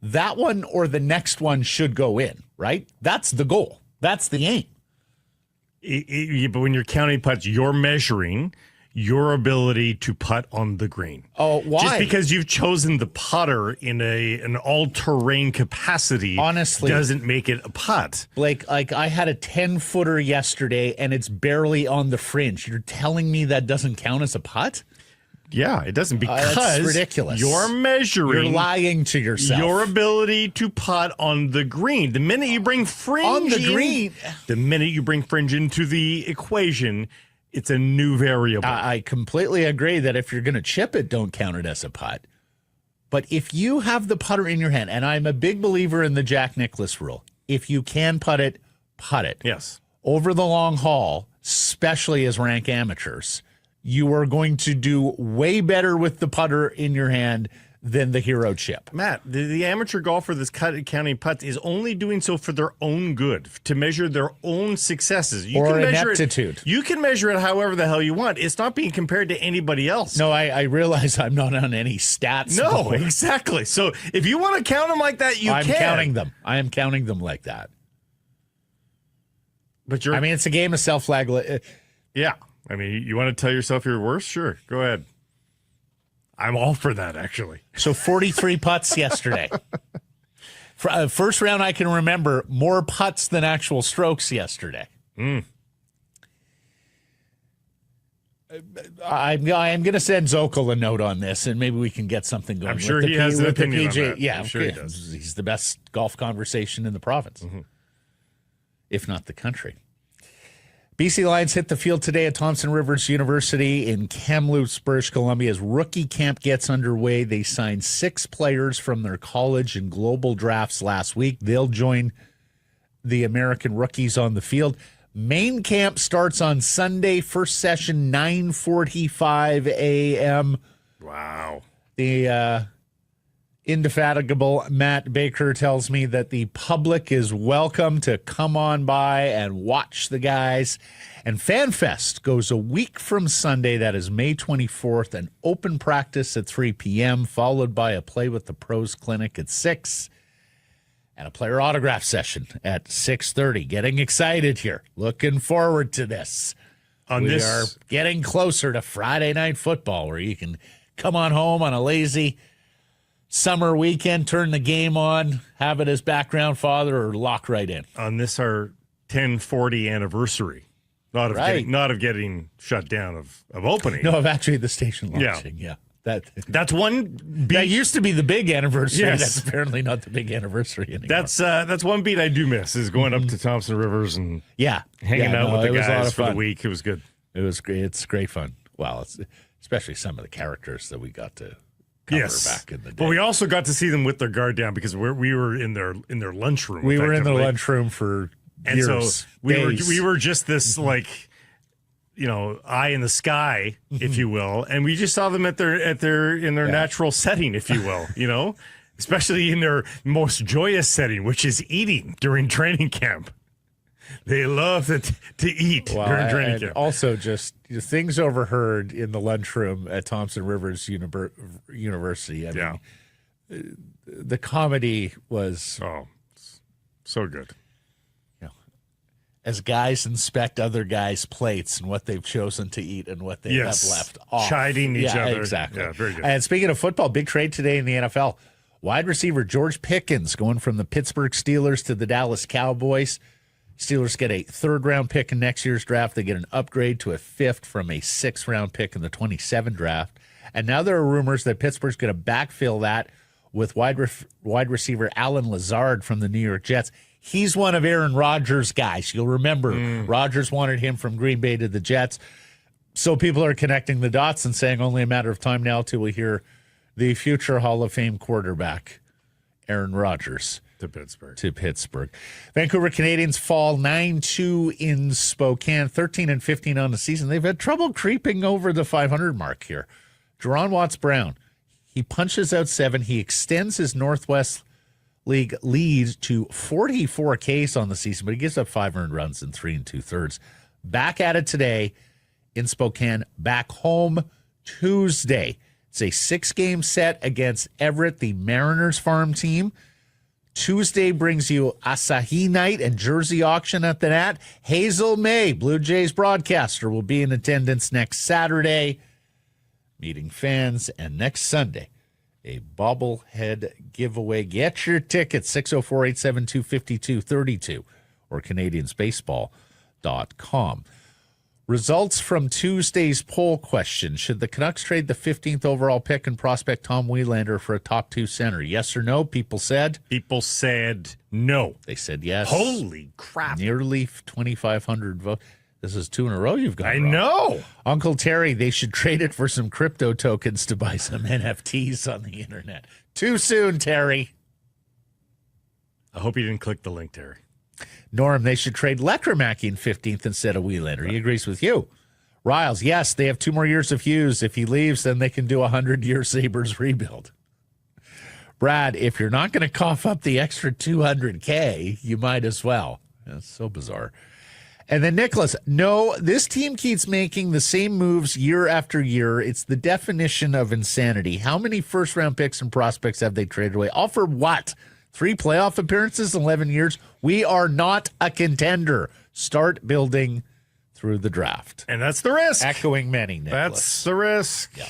that one or the next one should go in, right? That's the goal. That's the aim. But when you're counting putts, you're measuring your ability to putt on the green. Oh, why? Just because you've chosen the putter in an all-terrain capacity, honestly, doesn't make it a putt. Blake, like I had a 10-footer yesterday, and it's barely on the fringe. You're telling me that doesn't count as a putt? Yeah, it doesn't, because that's ridiculous. You're measuring. You're lying to yourself. Your ability to putt on the green. The minute you bring fringe on the green, the minute you bring fringe into the equation, it's a new variable. I completely agree that if you're going to chip it, don't count it as a putt. But if you have the putter in your hand, and I'm a big believer in the Jack Nicklaus rule, if you can putt it, putt it. Yes. Over the long haul, especially as rank amateurs, you are going to do way better with the putter in your hand than the hero chip. Matt, the amateur golfer that's counting putts is only doing so for their own good, to measure their own successes. You Or can measure ineptitude. You can measure it however the hell you want. It's not being compared to anybody else. No, I realize I'm not on any stats. No, board. exactly. So if you want to count them like that, I'm counting them. I am counting them like that. But I mean, it's a game of self-flagellation. Yeah. I mean, you want to tell yourself you're worse? Sure. Go ahead. I'm all for that, actually. So 43 putts yesterday. First round I can remember, more putts than actual strokes yesterday. I'm going to send Zokel a note on this, and maybe we can get something going. I'm sure he has an opinion on that. Yeah, I'm sure he does. He's the best golf conversation in the province, if not the country. BC Lions hit the field today at Thompson Rivers University in Kamloops, British Columbia. As rookie camp gets underway, they signed 6 players from their college and global drafts last week. They'll join the American rookies on the field. Main camp starts on Sunday, first session, 9:45 a.m. Wow. The indefatigable Matt Baker tells me that the public is welcome to come on by and watch the guys. And FanFest goes a week from Sunday. That is May 24th, an open practice at 3 p.m., followed by a Play with the Pros clinic at 6, and a player autograph session at 6:30. Getting excited here. Looking forward to this. We are getting closer to Friday Night Football, where you can come on home on a lazy summer weekend, turn the game on, have it as background fodder, or lock right in. On this, our 1040 anniversary. Not of getting shut down, of opening. No, of actually the station launching. Yeah. That's one beat. That used to be the big anniversary. Yes. That's apparently not the big anniversary anymore. That's one beat I do miss, is going up to Thompson Rivers and hanging out with the guys for the week. It was good. It was great. It's great fun. Well, it's especially some of the characters that we got to cover back in the day. But we also got to see them with their guard down, because we were in their lunchroom. We were in the lunchroom for years. And so we were just this eye in the sky, if you will, and we just saw them in their natural setting, if you will, especially in their most joyous setting, which is eating during training camp. They love to eat during training camp. Also, just things overheard in the lunchroom at Thompson Rivers University. I mean, the comedy was so good. As guys inspect other guys' plates and what they've chosen to eat and what they have left off. Chiding each other. Exactly. Yeah, very good. And speaking of football, big trade today in the NFL. Wide receiver George Pickens going from the Pittsburgh Steelers to the Dallas Cowboys. Steelers get a 3rd-round pick in next year's draft. They get an upgrade to a 5th from a 6th-round pick in the 27 draft. And now there are rumors that Pittsburgh's going to backfill that with wide receiver Alan Lazard from the New York Jets. He's one of Aaron Rodgers' guys. You'll remember Rodgers wanted him from Green Bay to the Jets. So people are connecting the dots and saying only a matter of time now till we hear the future Hall of Fame quarterback, Aaron Rodgers, to Pittsburgh. Vancouver Canadians fall 9-2 in Spokane, 13-15 on the season. They've had trouble creeping over the 500 mark here. Jerron Watts-Brown, he punches out 7. He extends his Northwest League lead to 44 Ks on the season, but he gives up 5 earned runs in 3 2/3. Back at it today in Spokane, back home Tuesday. It's a 6-game set against Everett, the Mariners farm team. Tuesday brings you Asahi night and jersey auction at the Nat. Hazel May, Blue Jays broadcaster, will be in attendance next Saturday, meeting fans, and next Sunday, a bobblehead giveaway. Get your tickets, 604-872-5232 or CanadiansBaseball.com. Results from Tuesday's poll question. Should the Canucks trade the 15th overall pick and prospect Tom Wielander for a top 2 center? Yes or no? People said no. They said yes. Holy crap. Nearly 2,500 votes. This is 2 in a row you've got wrong. Know. Uncle Terry, they should trade it for some crypto tokens to buy some NFTs on the internet. Too soon, Terry. I hope you didn't click the link, Terry. Norm, they should trade Lekkerimaki in 15th instead of Wielander. He agrees with you. Riles, yes, they have 2 more years of Hughes. If he leaves, then they can do a 100-year Sabres rebuild. Brad, if you're not going to cough up the extra $200K, you might as well. That's so bizarre. And then Nicholas, no, this team keeps making the same moves year after year. It's the definition of insanity. How many first-round picks and prospects have they traded away? All for what? 3 playoff appearances in 11 years? We are not a contender. Start building through the draft. And that's the risk. Echoing many, Nicholas. That's the risk. Yeah.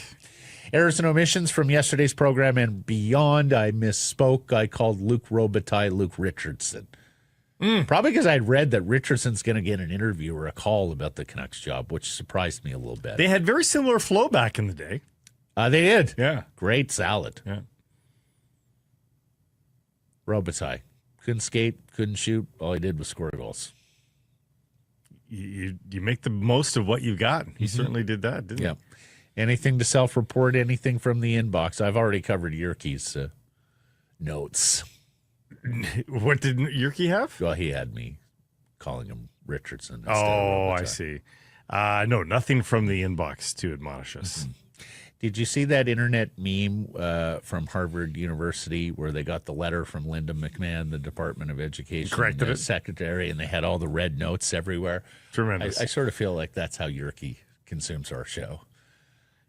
Errors and omissions from yesterday's program and beyond. I misspoke. I called Luke Robitaille Luke Richardson. Probably because I'd read that Richardson's going to get an interview or a call about the Canucks job, which surprised me a little bit. They had very similar flow back in the day. They did. Yeah. Great salad. Yeah. Robitaille. Couldn't skate, couldn't shoot. All he did was score goals. You make the most of what you got. He certainly did that, didn't Yeah. Anything to self-report, anything from the inbox? I've already covered Yerke's notes. he? What did Yerke have? Well, he had me calling him Richardson. instead of Oh, Robitaille. I see. No, nothing from the inbox to admonish us. Did you see that internet meme from Harvard University where they got the letter from Linda McMahon, the Department of Education Corrected it. secretary, and they had all the red notes everywhere? Tremendous. I sort of feel like that's how Yerke consumes our show.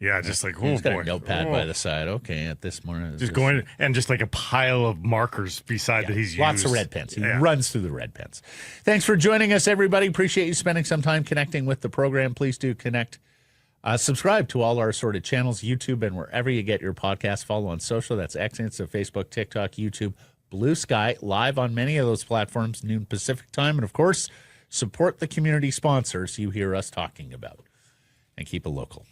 Yeah, just like, He's oh got boy. a notepad by the side. Okay, at this morning. Just going, and just like a pile of markers beside that he's Lots used. of red pens. He Yeah. runs through the red pens. Thanks for joining us, everybody. Appreciate you spending some time connecting with the program. Please do connect. Subscribe to all our assorted channels, YouTube, and wherever you get your podcasts. Follow on social. That's X, Insta, Facebook, TikTok, YouTube, Blue Sky, live on many of those platforms, noon Pacific time. And, of course, support the community sponsors you hear us talking about. And keep it local.